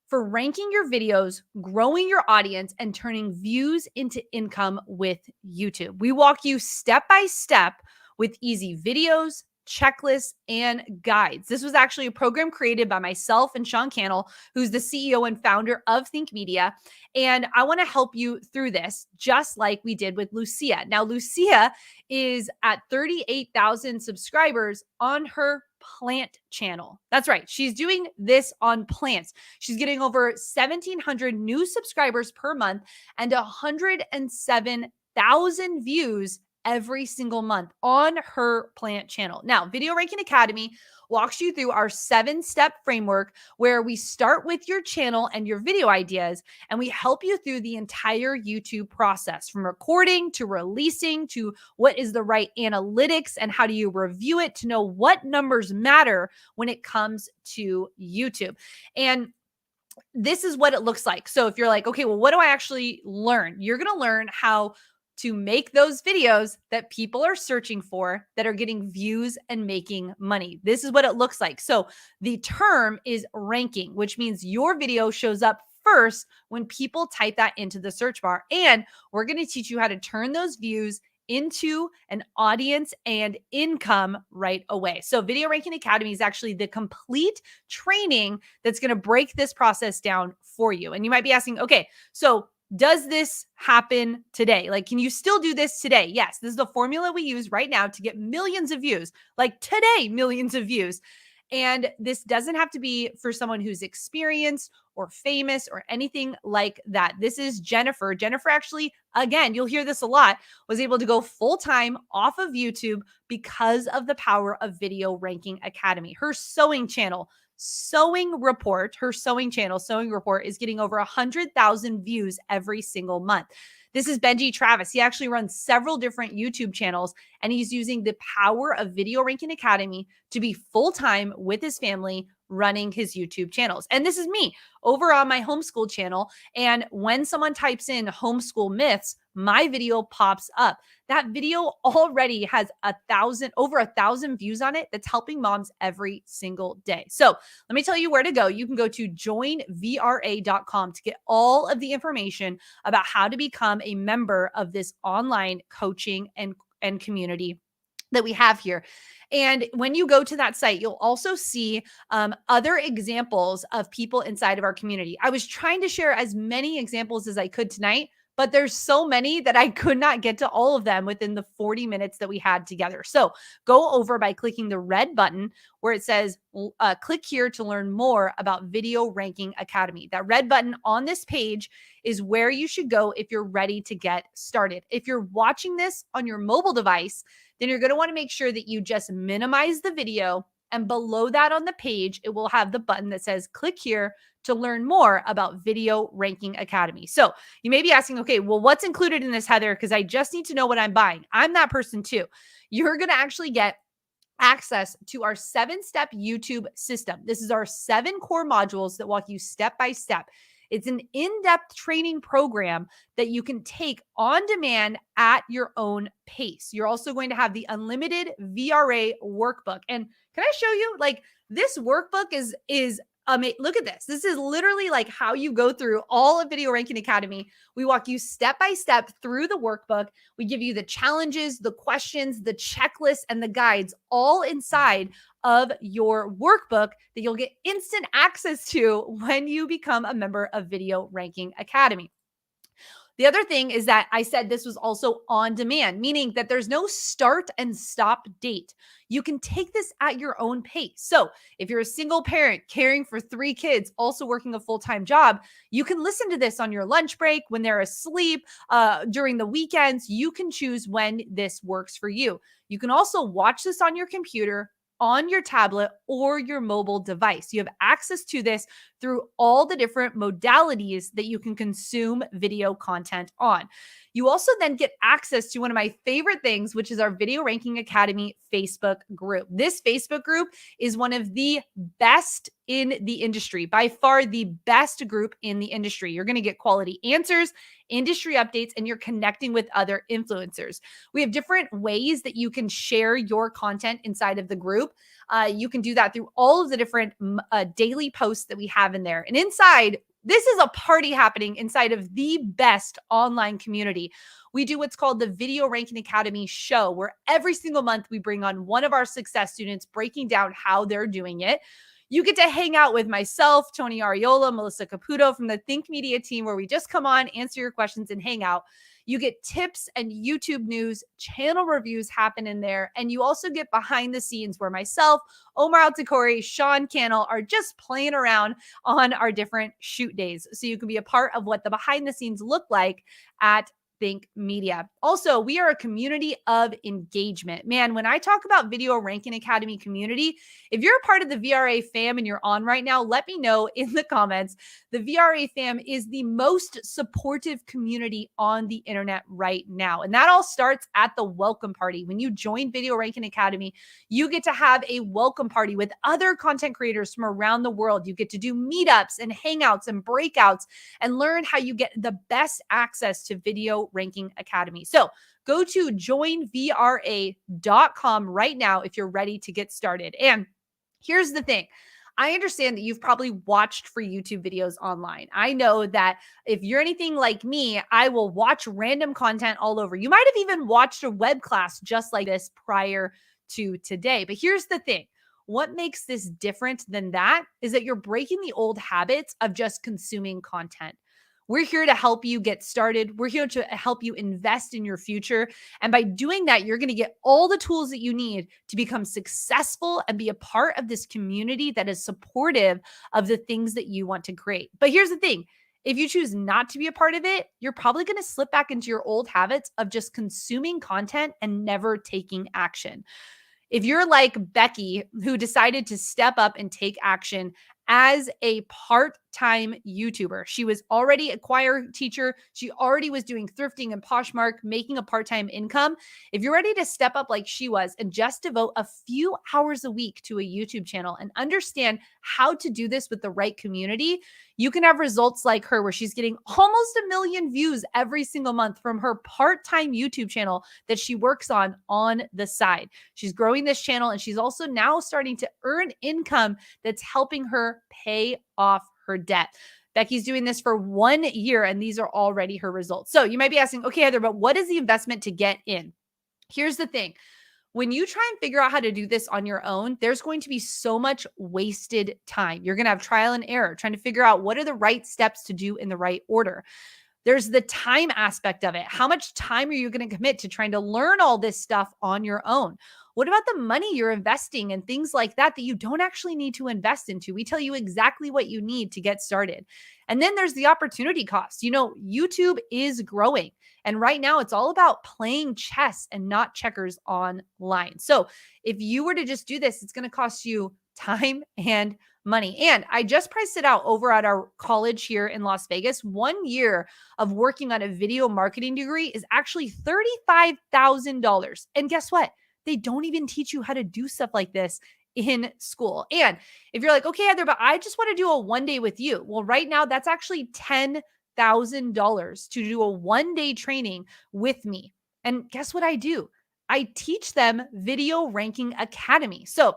for ranking your videos, growing your audience, and turning views into income with YouTube. We walk you step by step with easy videos, checklists, and guides. This was actually a program created by myself and Sean Cannell, who's the CEO and founder of Think Media. And I want to help you through this, just like we did with Lucia. Now, Lucia is at 38,000 subscribers on her plant channel. That's right. She's doing this on plants. She's getting over 1,700 new subscribers per month and 107,000 views every single month on her plant channel. Now, Video Ranking Academy walks you through our 7-step framework where we start with your channel and your video ideas, and we help you through the entire YouTube process, from recording to releasing to what is the right analytics and how do you review it to know what numbers matter when it comes to YouTube. And this is what it looks like. So if you're like, okay, well, what do I actually learn? You're going to learn how to make those videos that people are searching for that are getting views and making money. This is what it looks like. So the term is ranking, which means your video shows up first when people type that into the search bar. And we're going to teach you how to turn those views into an audience and income right away. So Video Ranking Academy is actually the complete training that's going to break this process down for you. And you might be asking, okay, so does this happen today? Like, can you still do this today? Yes, this is the formula we use right now to get millions of views. Like today, millions of views. And this doesn't have to be for someone who's experienced or famous or anything like that. This is Jennifer. Jennifer actually, again, you'll hear this a lot, was able to go full-time off of YouTube because of the power of Video Ranking Academy. Her sewing channel, her sewing channel, Sewing Report, is getting over 100,000 views every single month. This is Benji Travis. He actually runs several different YouTube channels, and he's using the power of Video Ranking Academy to be full-time with his family running his YouTube channels. And this is me over on my homeschool channel. And when someone types in homeschool myths, my video pops up. That video already has over 1,000 views on it. That's helping moms every single day. So let me tell you where to go. You can go to joinvra.com to get all of the information about how to become a member of this online coaching and community that we have here. And when you go to that site, you'll also see other examples of people inside of our community. I was trying to share as many examples as I could tonight, but there's so many that I could not get to all of them within the 40 minutes that we had together. So go over by clicking the red button where it says, click here to learn more about Video Ranking Academy. That red button on this page is where you should go if you're ready to get started. If you're watching this on your mobile device, then you're going to want to make sure that you just minimize the video. And below that on the page, it will have the button that says, click here to learn more about Video Ranking Academy. So you may be asking, okay, well, what's included in this, Heather? Because I just need to know what I'm buying. I'm that person too. You're going to actually get access to our 7-step YouTube system. This is our 7 core modules that walk you step by step. It's an in-depth training program that you can take on demand at your own pace. You're also going to have the unlimited VRA workbook. And can I show you, like, this workbook is look at this. This is literally like how you go through all of Video Ranking Academy. We walk you step by step through the workbook. We give you the challenges, the questions, the checklists, and the guides all inside of your workbook that you'll get instant access to when you become a member of Video Ranking Academy. The other thing is that I said this was also on demand, meaning that there's no start and stop date. You can take this at your own pace. So if you're a single parent caring for 3 kids, also working a full-time job, you can listen to this on your lunch break, when they're asleep, during the weekends. You can choose when this works for you. You can also watch this on your computer, on your tablet, or your mobile device. You have access to this through all the different modalities that you can consume video content on. You also then get access to one of my favorite things, which is our Video Ranking Academy Facebook group. This Facebook group is one of the best in the industry, by far the best group in the industry. You're going to get quality answers, industry updates, and you're connecting with other influencers. We have different ways that you can share your content inside of the group. You can do that through all of the different daily posts that we have in there. And inside, this is a party happening inside of the best online community. We do what's called the Video Ranking Academy show, where every single month we bring on one of our success students breaking down how they're doing it. You get to hang out with myself, Tony Ariola, Melissa Caputo from the Think Media team, where we just come on, answer your questions, and hang out. You get tips and YouTube news, channel reviews happen in there. And you also get behind the scenes where myself, Omar Altakori, Sean Cannell are just playing around on our different shoot days. So you can be a part of what the behind the scenes look like at Think Media. Also, we are a community of engagement. Man, when I talk about Video Ranking Academy community, if you're a part of the VRA fam and you're on right now, let me know in the comments. The VRA fam is the most supportive community on the internet right now. And that all starts at the welcome party. When you join Video Ranking Academy, you get to have a welcome party with other content creators from around the world. You get to do meetups and hangouts and breakouts and learn how you get the best access to Video Ranking Academy. So go to joinvra.com right now if you're ready to get started. And here's the thing. I understand that you've probably watched free YouTube videos online. I know that if you're anything like me, I will watch random content all over. You might have even watched a web class just like this prior to today. But here's the thing. What makes this different than that is that you're breaking the old habits of just consuming content. We're here to help you get started. We're here to help you invest in your future. And by doing that, you're going to get all the tools that you need to become successful and be a part of this community that is supportive of the things that you want to create. But here's the thing. If you choose not to be a part of it, you're probably going to slip back into your old habits of just consuming content and never taking action. If you're like Becky, who decided to step up and take action as a part part-time YouTuber. She was already a choir teacher. She already was doing thrifting and Poshmark, making a part-time income. If you're ready to step up like she was and just devote a few hours a week to a YouTube channel and understand how to do this with the right community, you can have results like her where she's getting almost 1 million views every single month from her part-time YouTube channel that she works on the side. She's growing this channel and she's also now starting to earn income that's helping her pay off her debt. Becky's doing this for 1 year and these are already her results. So you might be asking, okay, Heather, but what is the investment to get in? Here's the thing. When you try and figure out how to do this on your own, there's going to be so much wasted time. You're going to have trial and error trying to figure out what are the right steps to do in the right order. There's the time aspect of it. How much time are you going to commit to trying to learn all this stuff on your own? What about the money you're investing and things like that you don't actually need to invest into? We tell you exactly what you need to get started. And then there's the opportunity cost. YouTube is growing. And right now it's all about playing chess and not checkers online. So if you were to just do this, it's going to cost you time and money. And I just priced it out over at our college here in Las Vegas. 1 year of working on a video marketing degree is actually $35,000. And guess what? They don't even teach you how to do stuff like this in school. And if you're like, okay, Heather, but I just want to do a 1 day with you. Well, right now that's actually $10,000 to do a 1 day training with me. And guess what I do? I teach them Video Ranking Academy. So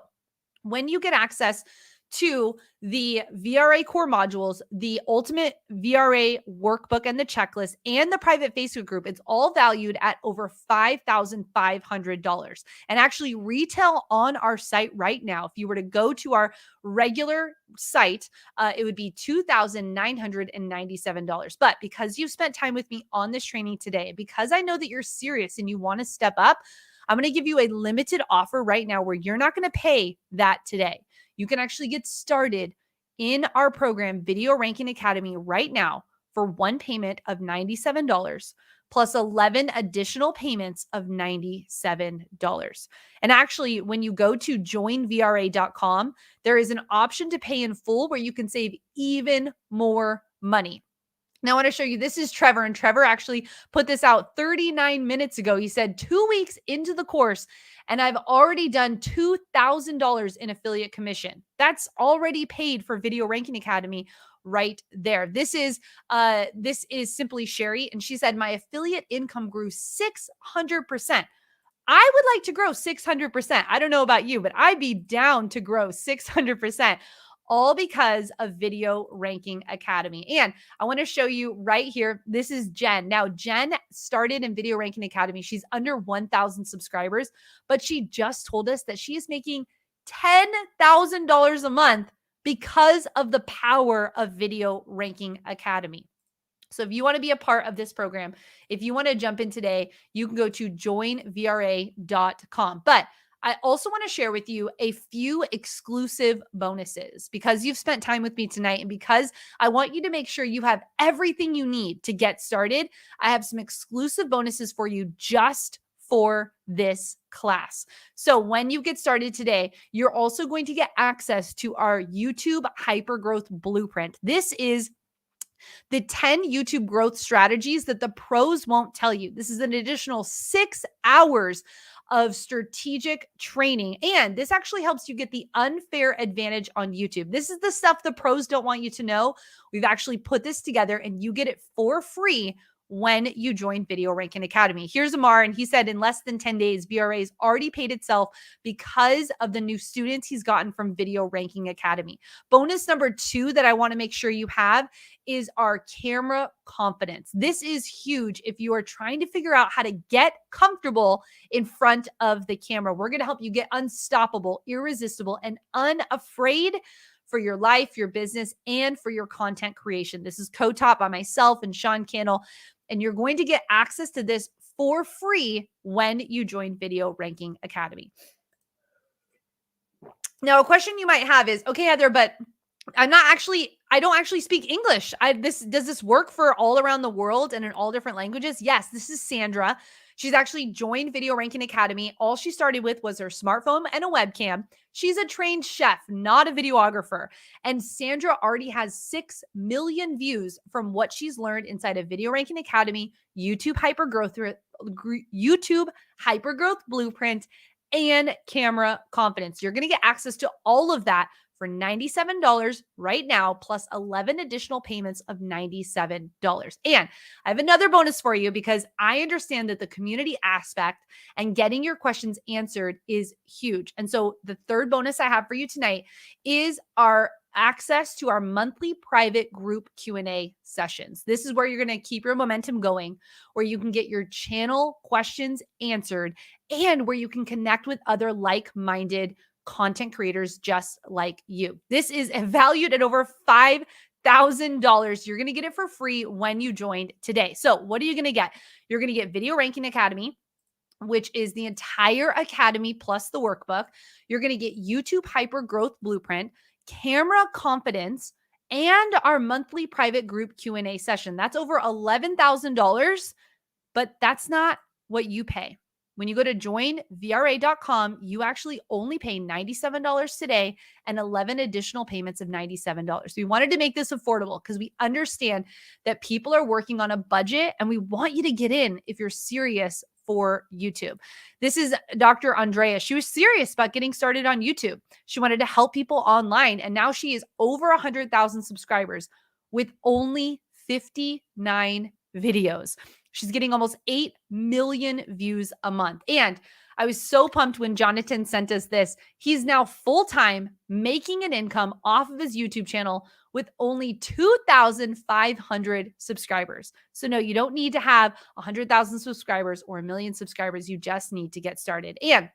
when you get access to the VRA core modules, the ultimate VRA workbook and the checklist, and the private Facebook group, it's all valued at over $5,500. And actually retail on our site right now, if you were to go to our regular site, it would be $2,997. But because you've spent time with me on this training today, because I know that you're serious and you want to step up, I'm going to give you a limited offer right now where you're not going to pay that today. You can actually get started in our program, Video Ranking Academy, right now for one payment of $97 plus 11 additional payments of $97. And actually, when you go to joinvra.com, there is an option to pay in full where you can save even more money. Now, I want to show you, this is Trevor, and Trevor actually put this out 39 minutes ago. He said 2 weeks into the course, and I've already done $2,000 in affiliate commission. That's already paid for Video Ranking Academy right there. This is simply Sherry, and she said, my affiliate income grew 600%. I would like to grow 600%. I don't know about you, but I'd be down to grow 600%. All because of Video Ranking Academy. And I want to show you right here. This is Jen. Now, Jen started in Video Ranking Academy. She's under 1,000 subscribers, but she just told us that she is making $10,000 a month because of the power of Video Ranking Academy. So if you want to be a part of this program, if you want to jump in today, you can go to joinvra.com. But I also want to share with you a few exclusive bonuses because you've spent time with me tonight and because I want you to make sure you have everything you need to get started. I have some exclusive bonuses for you just for this class. So when you get started today, you're also going to get access to our YouTube Hypergrowth Blueprint. This is the 10 YouTube growth strategies that the pros won't tell you. This is an additional 6 hours of strategic training. And this actually helps you get the unfair advantage on YouTube. This is the stuff the pros don't want you to know. We've actually put this together and you get it for free when you join Video Ranking Academy. Here's Amar, and he said in less than 10 days, VRA's already paid itself because of the new students he's gotten from Video Ranking Academy. Bonus number 2 that I want to make sure you have is our camera confidence. This is huge if you are trying to figure out how to get comfortable in front of the camera. We're going to help you get unstoppable, irresistible, and unafraid for your life, your business, and for your content creation. This is co-taught by myself and Sean Cannell, and you're going to get access to this for free when you join Video Ranking Academy. Now, a question you might have is, okay, Heather, but I don't actually speak English. Does this work for all around the world and in all different languages? Yes, this is Sandra. She's actually joined Video Ranking Academy. All she started with was her smartphone and a webcam. She's a trained chef, not a videographer. And Sandra already has 6 million views from what she's learned inside of Video Ranking Academy, YouTube Hypergrowth Blueprint, and Camera Confidence. You're going to get access to all of that for $97 right now, plus 11 additional payments of $97. And I have another bonus for you because I understand that the community aspect and getting your questions answered is huge. And so the third bonus I have for you tonight is our access to our monthly private group Q&A sessions. This is where you're going to keep your momentum going, where you can get your channel questions answered, and where you can connect with other like-minded content creators just like you. This is valued at over $5,000. You're going to get it for free when you joined today. So what are you going to get? You're going to get Video Ranking Academy, which is the entire academy plus the workbook. You're going to get YouTube Hyper Growth Blueprint, Camera Confidence, and our monthly private group Q&A session. That's over $11,000, but that's not what you pay. When you go to joinvra.com, you actually only pay $97 today and 11 additional payments of $97. We wanted to make this affordable because we understand that people are working on a budget and we want you to get in if you're serious for YouTube. This is Dr. Andrea. She was serious about getting started on YouTube. She wanted to help people online, and now she is over 100,000 subscribers with only 59 videos. She's getting almost 8 million views a month. And I was so pumped when Jonathan sent us this. He's now full-time making an income off of his YouTube channel with only 2,500 subscribers. So no, you don't need to have 100,000 subscribers or 1 million subscribers. You just need to get started. And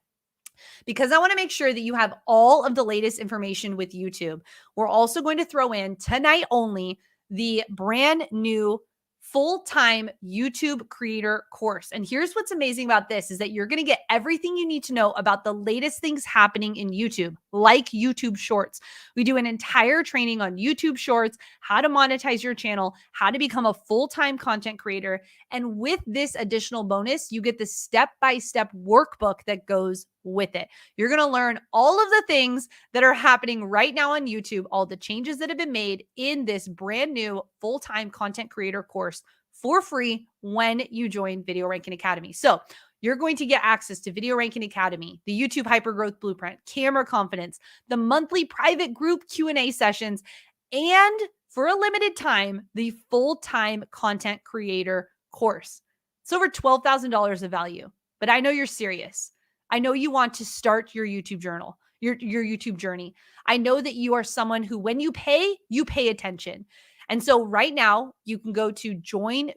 because I want to make sure that you have all of the latest information with YouTube, we're also going to throw in tonight only the brand new full-time YouTube creator course. And here's what's amazing about this is that you're going to get everything you need to know about the latest things happening in YouTube, like YouTube Shorts. We do an entire training on YouTube Shorts, how to monetize your channel, how to become a full-time content creator. And with this additional bonus, you get the step-by-step workbook that goes with it. You're going to learn all of the things that are happening right now on YouTube, all the changes that have been made in this brand new full-time content creator course for free when you join Video Ranking Academy. So you're going to get access to Video Ranking Academy, the YouTube Hypergrowth Blueprint, Camera Confidence, the monthly private group Q&A sessions, and for a limited time, the full-time content creator course. It's over $12,000 of value, but I know you're serious. I know you want to start your YouTube journal, your YouTube journey. I know that you are someone who, when you pay attention. And so right now you can go to joinvra.com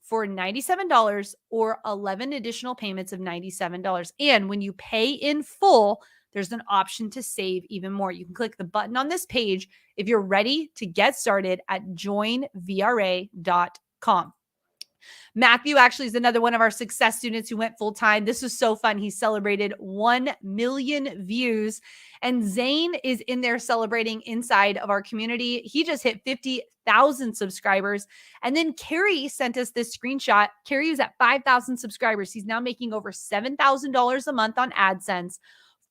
for $97 or 11 additional payments of $97. And when you pay in full, there's an option to save even more. You can click the button on this page if you're ready to get started at joinvra.com. Matthew actually is another one of our success students who went full time. This was so fun. He celebrated 1 million views, and Zane is in there celebrating inside of our community. He just hit 50,000 subscribers. And then Carrie sent us this screenshot. Carrie is at 5,000 subscribers. He's now making over $7,000 a month on AdSense.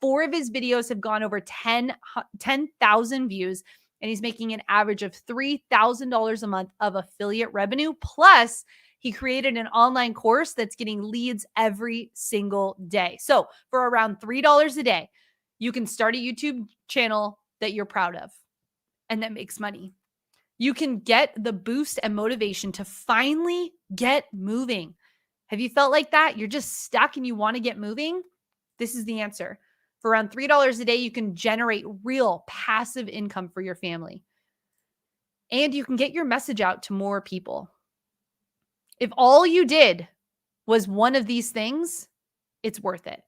4 of his videos have gone over 10,000 views, and he's making an average of $3,000 a month of affiliate revenue. Plus, he created an online course that's getting leads every single day. So for around $3 a day, you can start a YouTube channel that you're proud of and that makes money. You can get the boost and motivation to finally get moving. Have you felt like that? You're just stuck and you want to get moving? This is the answer. For around $3 a day, you can generate real passive income for your family. And you can get your message out to more people. If all you did was one of these things, it's worth it.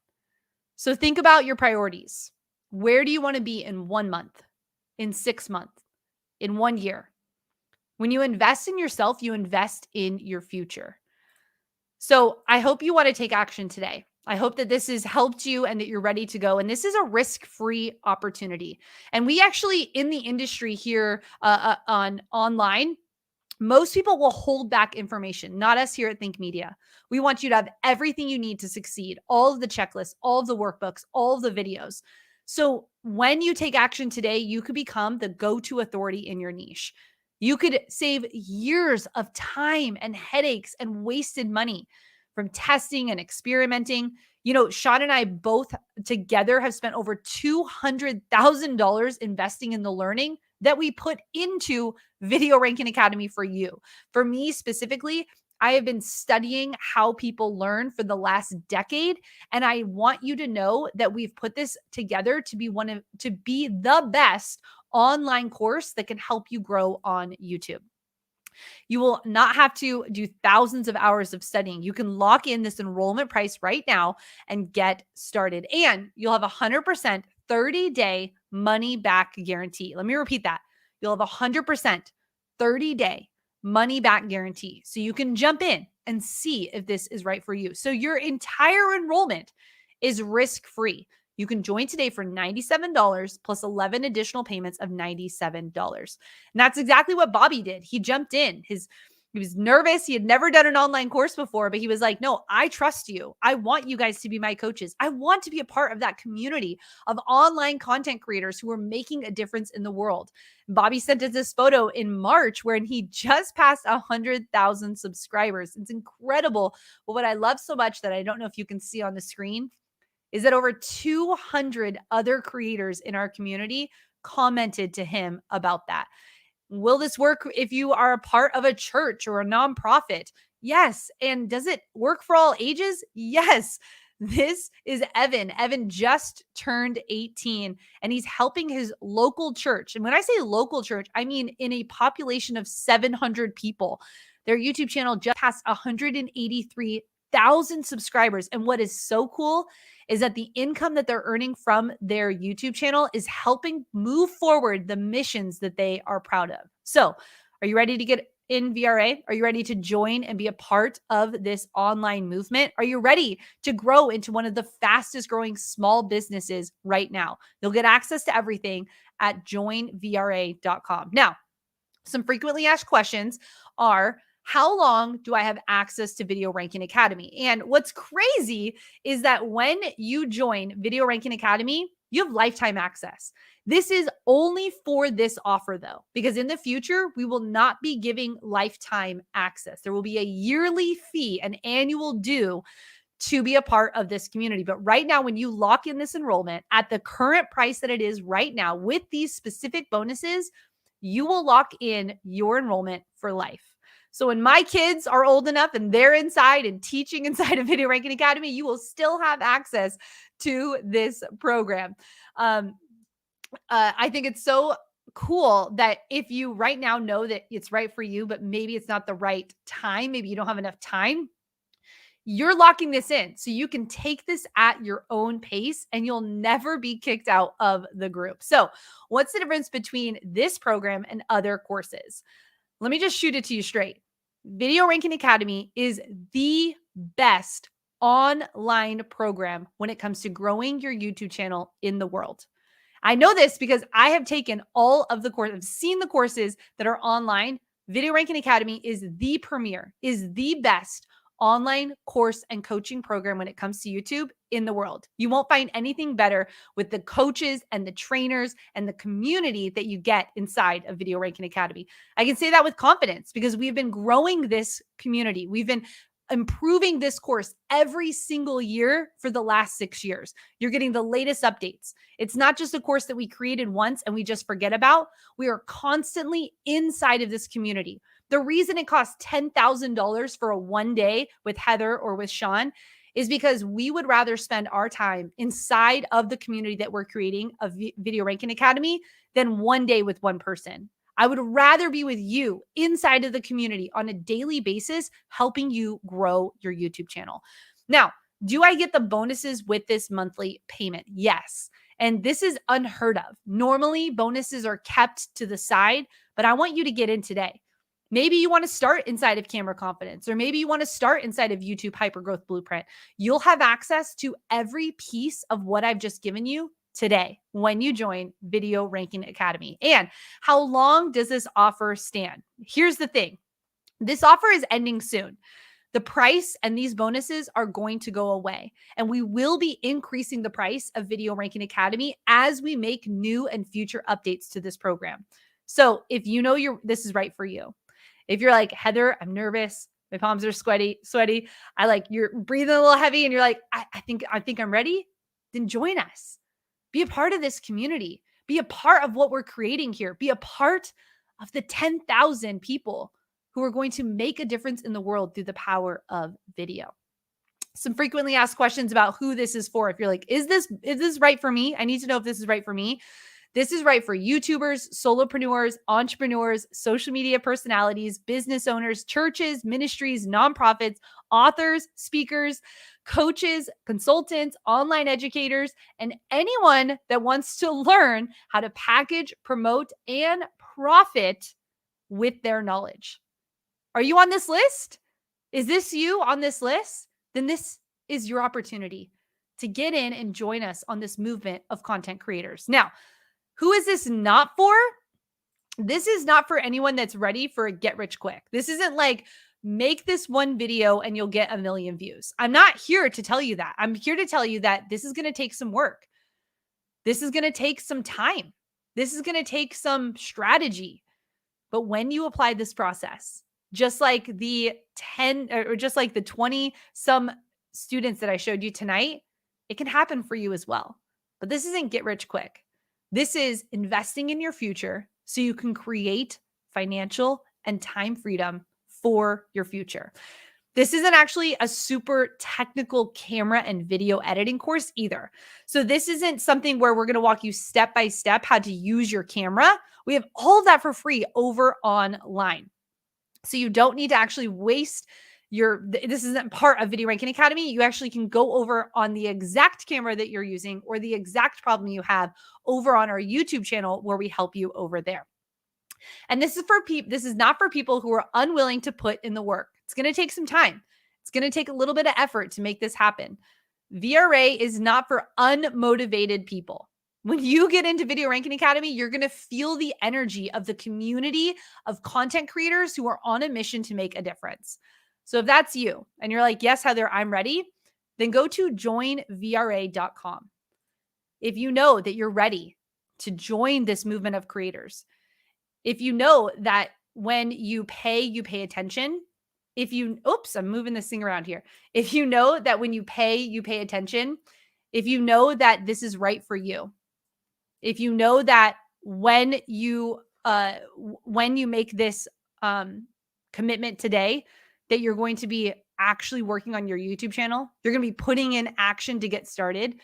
So think about your priorities. Where do you want to be in 1 month, in 6 months, in 1 year? When you invest in yourself, you invest in your future. So I hope you want to take action today. I hope that this has helped you and that you're ready to go. And this is a risk-free opportunity. And we actually, in the industry here on online, Most people will hold back information, not us here at Think Media. We want you to have everything you need to succeed, all of the checklists, all of the workbooks, all of the videos. So when you take action today, you could become the go-to authority in your niche. You could save years of time and headaches and wasted money from testing and experimenting. You know, Sean and I both together have spent over $200,000 investing in the learning that we put into Video Ranking Academy for you. For me specifically, I have been studying how people learn for the last decade, and I want you to know that we've put this together to be the best online course that can help you grow on YouTube. You will not have to do thousands of hours of studying. You can lock in this enrollment price right now and get started. And you'll have 100% 30-day money back guarantee. Let me repeat that. You'll have 100% 30-day money back guarantee. So you can jump in and see if this is right for you. So your entire enrollment is risk-free. You can join today for $97 plus 11 additional payments of $97. And that's exactly what Bobby did. He jumped in. He was nervous. He had never done an online course before, but he was like, no, I trust you. I want you guys to be my coaches. I want to be a part of that community of online content creators who are making a difference in the world. Bobby sent us this photo in March where he just passed 100,000 subscribers. It's incredible. But what I love so much that I don't know if you can see on the screen is that over 200 other creators in our community commented to him about that. Will this work if you are a part of a church or a nonprofit? Yes. And does it work for all ages? Yes. This is Evan. Evan just turned 18 and he's helping his local church. And when I say local church, I mean in a population of 700 people. Their YouTube channel just passed 183,000 subscribers. And what is so cool is that the income that they're earning from their YouTube channel is helping move forward the missions that they are proud of. So, are you ready to get in VRA? Are you ready to join and be a part of this online movement? Are you ready to grow into one of the fastest growing small businesses right now? You'll get access to everything at joinvra.com. Now, some frequently asked questions are, how long do I have access to Video Ranking Academy? And what's crazy is that when you join Video Ranking Academy, you have lifetime access. This is only for this offer though, because in the future, we will not be giving lifetime access. There will be a yearly fee, an annual due to be a part of this community. But right now, when you lock in this enrollment at the current price that it is right now with these specific bonuses, you will lock in your enrollment for life. So when my kids are old enough and they're inside and teaching inside of Video Ranking Academy, you will still have access to this program. I think it's so cool that if you right now know that it's right for you, but maybe it's not the right time, maybe you don't have enough time, you're locking this in. So you can take this at your own pace and you'll never be kicked out of the group. So what's the difference between this program and other courses? Let me just shoot it to you straight. Video Ranking Academy is the best online program when it comes to growing your YouTube channel in the world. I know this because I have taken all of the courses, I've seen the courses that are online. Video Ranking Academy is the premier, is the best online course and coaching program when it comes to YouTube in the world. You won't find anything better with the coaches and the trainers and the community that you get inside of Video Ranking Academy. I can say that with confidence because we've been growing this community. We've been improving this course every single year for the last 6 years. You're getting the latest updates. It's not just a course that we created once and we just forget about. We are constantly inside of this community. The reason it costs $10,000 for a one day with Heather or with Sean is because we would rather spend our time inside of the community that we're creating of Video Ranking Academy than one day with one person. I would rather be with you inside of the community on a daily basis, helping you grow your YouTube channel. Now, do I get the bonuses with this monthly payment? Yes. And this is unheard of. Normally, bonuses are kept to the side, but I want you to get in today. Maybe you want to start inside of Camera Confidence, or maybe you want to start inside of YouTube Hypergrowth Blueprint. You'll have access to every piece of what I've just given you today when you join Video Ranking Academy. And how long does this offer stand? Here's the thing. This offer is ending soon. The price and these bonuses are going to go away, and we will be increasing the price of Video Ranking Academy as we make new and future updates to this program. So if you know this is right for you, if you're like, Heather, I'm nervous, my palms are sweaty, you're breathing a little heavy, and you're like, I think I'm ready, then join us. Be a part of this community. Be a part of what we're creating here. Be a part of the 10,000 people who are going to make a difference in the world through the power of video. Some frequently asked questions about who this is for. If you're like, is this right for me? I need to know if this is right for me. This is right for YouTubers, solopreneurs, entrepreneurs, social media personalities, business owners, churches, ministries, nonprofits, authors, speakers, coaches, consultants, online educators, and anyone that wants to learn how to package, promote, and profit with their knowledge. Are you on this list? Is this you on this list? Then this is your opportunity to get in and join us on this movement of content creators. Now, who is this not for? This is not for anyone that's ready for a get rich quick. This isn't like make this one video and you'll get 1 million views. I'm not here to tell you that. I'm here to tell you that this is going to take some work. This is going to take some time. This is going to take some strategy. But when you apply this process, just like the 20 some students that I showed you tonight, it can happen for you as well. But this isn't get rich quick. This is investing in your future so you can create financial and time freedom for your future. This isn't actually a super technical camera and video editing course either. So this isn't something where we're going to walk you step by step how to use your camera. We have all of that for free over online. So you don't need to actually waste this isn't part of Video Ranking Academy. You actually can go over on the exact camera that you're using or the exact problem you have over on our YouTube channel where we help you over there. And this is not for people who are unwilling to put in the work. It's going to take some time. It's going to take a little bit of effort to make this happen. VRA is not for unmotivated people. When you get into Video Ranking Academy, you're going to feel the energy of the community of content creators who are on a mission to make a difference. So if that's you and you're like, yes, Heather, I'm ready, then go to joinvra.com. If you know that you're ready to join this movement of creators, if you know that when you pay attention, I'm moving this thing around here. If you know that when you pay attention, if you know that this is right for you, if you know that when you make this commitment today, that you're going to be actually working on your YouTube channel, you're going to be putting in action to get started.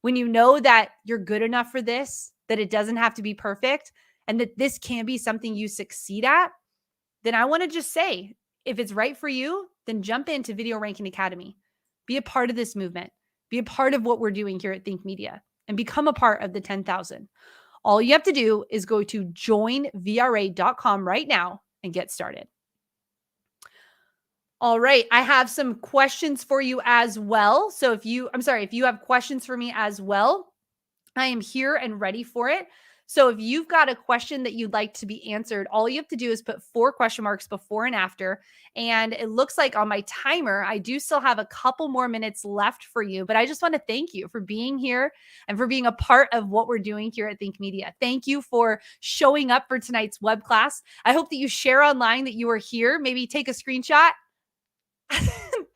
When you know that you're good enough for this, that it doesn't have to be perfect, and that this can be something you succeed at, then I want to just say, if it's right for you, then jump into Video Ranking Academy. Be a part of this movement. Be a part of what we're doing here at Think Media and become a part of the 10,000. All you have to do is go to joinvra.com right now and get started. All right, I have some questions for you as well. So if you have questions for me as well, I am here and ready for it. So if you've got a question that you'd like to be answered, all you have to do is put 4 question marks before and after. And it looks like on my timer, I do still have a couple more minutes left for you. But I just want to thank you for being here and for being a part of what we're doing here at Think Media. Thank you for showing up for tonight's web class. I hope that you share online that you are here. Maybe take a screenshot.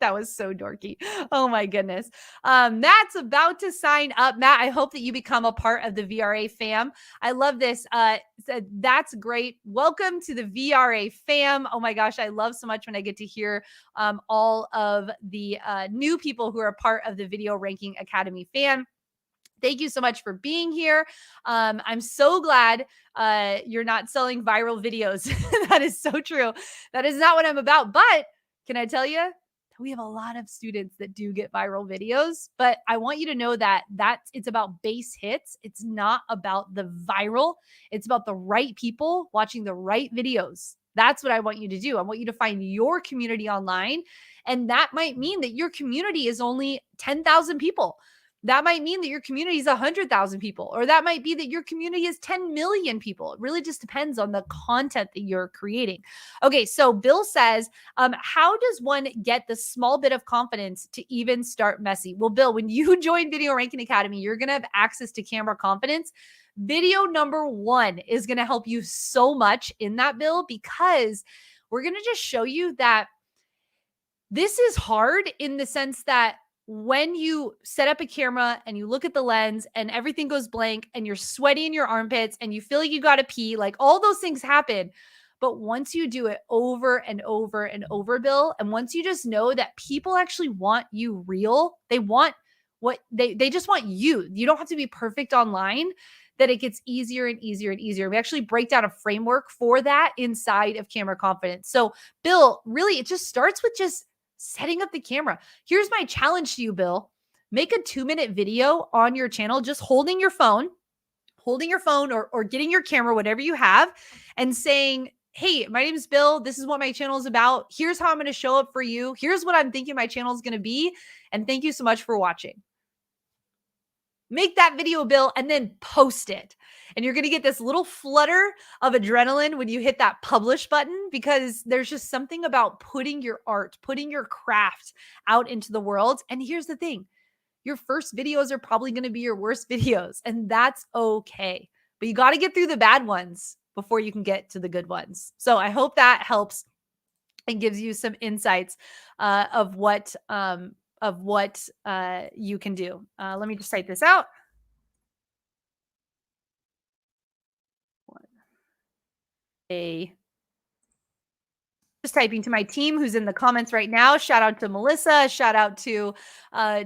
That was so dorky. Oh my goodness. Matt's about to sign up. Matt, I hope that you become a part of the VRA fam. I love this. That's great. Welcome to the VRA fam. Oh my gosh. I love so much when I get to hear all of the new people who are part of the Video Ranking Academy fam. Thank you so much for being here. I'm so glad you're not selling viral videos. That is so true. That is not what I'm about. But can I tell you, we have a lot of students that do get viral videos, but I want you to know that it's about base hits. It's not about the viral. It's about the right people watching the right videos. That's what I want you to do. I want you to find your community online. And that might mean that your community is only 10,000 people. That might mean that your community is 100,000 people, or that might be that your community is 10 million people. It really just depends on the content that you're creating. Okay, so Bill says, how does one get the small bit of confidence to even start messy? Well, Bill, when you join Video Ranking Academy, you're going to have access to camera confidence. Video number 1 is going to help you so much in that, Bill, because we're going to just show you that this is hard in the sense that when you set up a camera and you look at the lens and everything goes blank and you're sweaty in your armpits and you feel like you got to pee, like all those things happen. But once you do it over and over and over, Bill, and once you just know that people actually want you real, they want what they just want you. You don't have to be perfect online, that it gets easier and easier and easier. We actually break down a framework for that inside of Camera Confidence. So, Bill, really, it just starts with just setting up the camera. Here's my challenge to you, Bill. Make a 2-minute video on your channel, just holding your phone or getting your camera, whatever you have, and saying, hey, my name is Bill. This is what my channel is about. Here's how I'm going to show up for you. Here's what I'm thinking my channel is going to be. And thank you so much for watching. Make that video, Bill, and then post it. And you're going to get this little flutter of adrenaline when you hit that publish button, because there's just something about putting your art, putting your craft out into the world. And here's the thing. Your first videos are probably going to be your worst videos, and that's okay. But you got to get through the bad ones before you can get to the good ones. So I hope that helps and gives you some insights of what you can do. Let me just type this out. Just typing to my team who's in the comments right now. Shout out to Melissa. Shout out to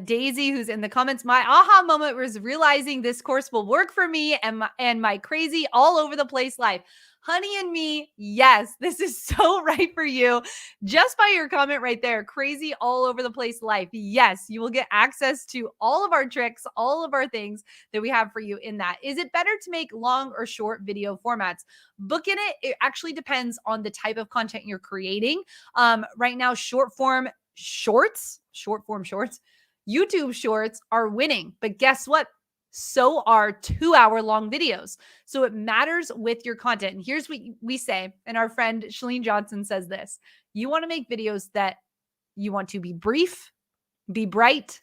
Daisy, who's in the comments. My aha moment was realizing this course will work for me and my crazy all over the place life. Honey and me, yes, this is so right for you. Just by your comment right there, crazy all over the place life. Yes, you will get access to all of our tricks, all of our things that we have for you in that. Is it better to make long or short video formats? Book in it actually depends on the type of content you're creating. Right now, short form shorts, YouTube shorts are winning. But guess what? So are 2-hour-long videos. So it matters with your content. And here's what we say, and our friend Shalene Johnson says this. You want to make videos that you want to be brief, be bright,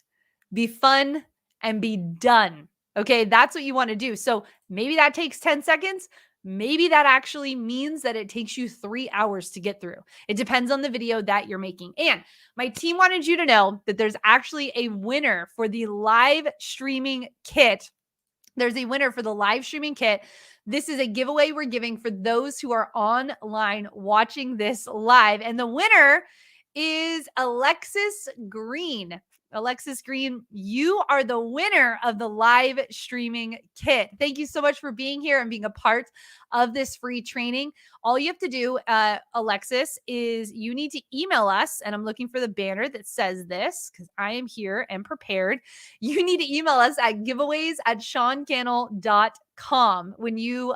be fun, and be done. Okay, that's what you want to do. So maybe that takes 10 seconds. Maybe that actually means that it takes you 3 hours to get through. It depends on the video that you're making. And my team wanted you to know that there's actually a winner for the live streaming kit. There's a winner for the live streaming kit. This is a giveaway we're giving for those who are online watching this live. And the winner is Alexis Green. Alexis Green, you are the winner of the live streaming kit. Thank you so much for being here and being a part of this free training. All you have to do, Alexis, is you need to email us, and I'm looking for the banner that says this because I am here and prepared. You need to email us at giveaways@SeanCannell.com. When you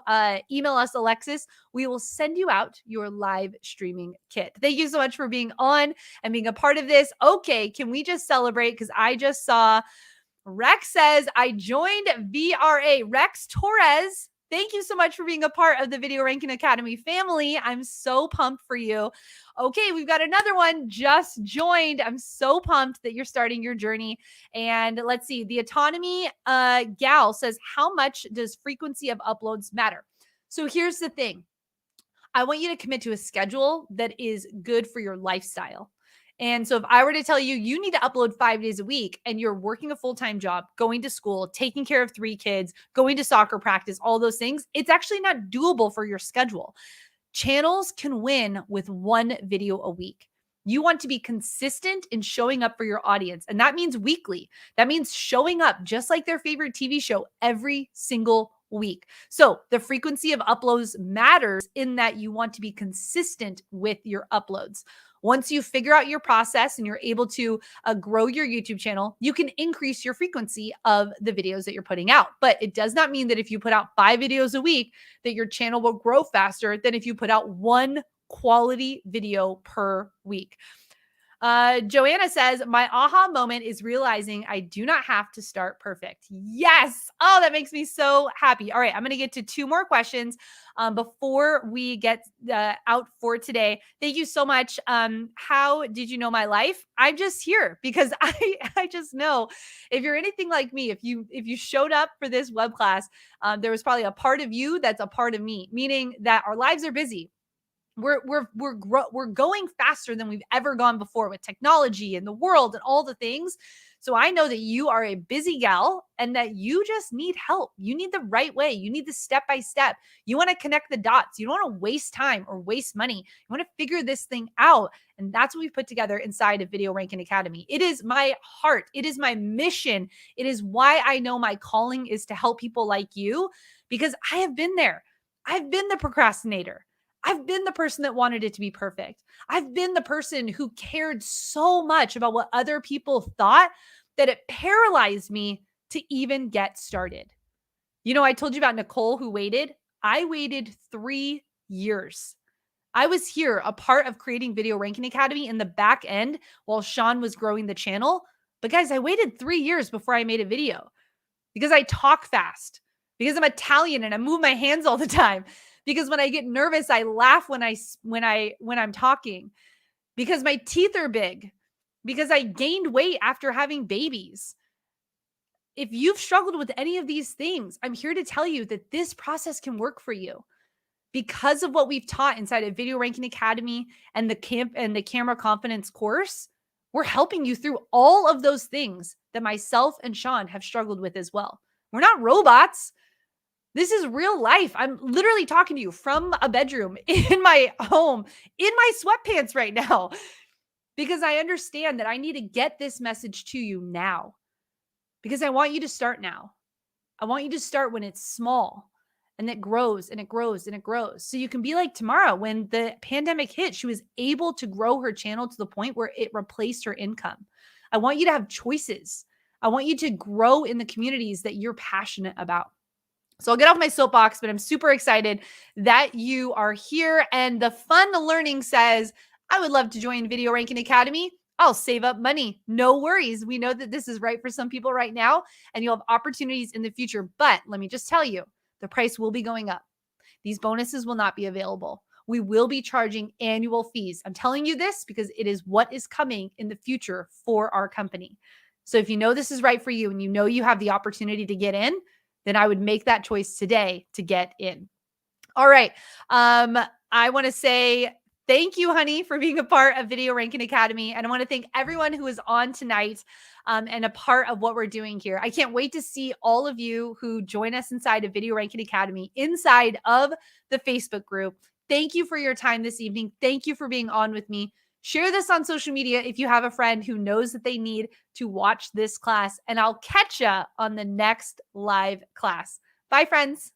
email us, Alexis, we will send you out your live streaming kit. Thank you so much for being on and being a part of this. Okay, can we just celebrate? Because I just saw Rex says, I joined VRA. Rex Torres, thank you so much for being a part of the Video Ranking Academy family. I'm so pumped for you. Okay, we've got another one just joined. I'm so pumped that you're starting your journey. And let's see, the Autonomy Gal says, how much does frequency of uploads matter? So here's the thing. I want you to commit to a schedule that is good for your lifestyle. And so if I were to tell you, you need to upload 5 days a week and you're working a full-time job, going to school, taking care of 3 kids, going to soccer practice, all those things, it's actually not doable for your schedule. Channels can win with 1 video a week. You want to be consistent in showing up for your audience. And that means weekly. That means showing up just like their favorite TV show every single week. So the frequency of uploads matters in that you want to be consistent with your uploads. Once you figure out your process and you're able to grow your YouTube channel, you can increase your frequency of the videos that you're putting out. But it does not mean that if you put out 5 videos a week, that your channel will grow faster than if you put out 1 quality video per week. Joanna says, my aha moment is realizing I do not have to start perfect. Yes. Oh, that makes me so happy. All right. I'm going to get to 2 more questions before we get out for today. Thank you so much. How did you know my life? I'm just here because I just know if you're anything like me, if you showed up for this web class, there was probably a part of you that's a part of me, meaning that our lives are busy. We're going faster than we've ever gone before with technology and the world and all the things. So I know that you are a busy gal and that you just need help. You need the right way. You need the step by step. You want to connect the dots. You don't want to waste time or waste money. You want to figure this thing out. And that's what we've put together inside of Video Ranking Academy. It is my heart. It is my mission. It is why I know my calling is to help people like you, because I have been there. I've been the procrastinator. I've been the person that wanted it to be perfect. I've been the person who cared so much about what other people thought that it paralyzed me to even get started. You know, I told you about Nicole who waited. I waited 3 years. I was here, a part of creating Video Ranking Academy in the back end while Sean was growing the channel. But guys, I waited 3 years before I made a video because I talk fast, because I'm Italian and I move my hands all the time. Because when I get nervous, I laugh when I'm talking, because my teeth are big, because I gained weight after having babies. If you've struggled with any of these things, I'm here to tell you that this process can work for you. Because of what we've taught inside of Video Ranking Academy and the Camera Confidence course, we're helping you through all of those things that myself and Sean have struggled with as well. We're not robots. This is real life. I'm literally talking to you from a bedroom in my home, in my sweatpants right now, because I understand that I need to get this message to you now, because I want you to start now. I want you to start when it's small and it grows and it grows and it grows. So you can be like Tamara. When the pandemic hit, she was able to grow her channel to the point where it replaced her income. I want you to have choices. I want you to grow in the communities that you're passionate about. So I'll get off my soapbox, but I'm super excited that you are here. And the fun learning says, I would love to join Video Ranking Academy. I'll save up money. No worries. We know that this is right for some people right now, and you'll have opportunities in the future. But let me just tell you, the price will be going up. These bonuses will not be available. We will be charging annual fees. I'm telling you this because it is what is coming in the future for our company. So if you know this is right for you and you know you have the opportunity to get in, then I would make that choice today to get in. All right. I want to say thank you, honey, for being a part of Video Ranking Academy. And I want to thank everyone who is on tonight and a part of what we're doing here. I can't wait to see all of you who join us inside of Video Ranking Academy, inside of the Facebook group. Thank you for your time this evening. Thank you for being on with me. Share this on social media if you have a friend who knows that they need to watch this class, and I'll catch you on the next live class. Bye, friends.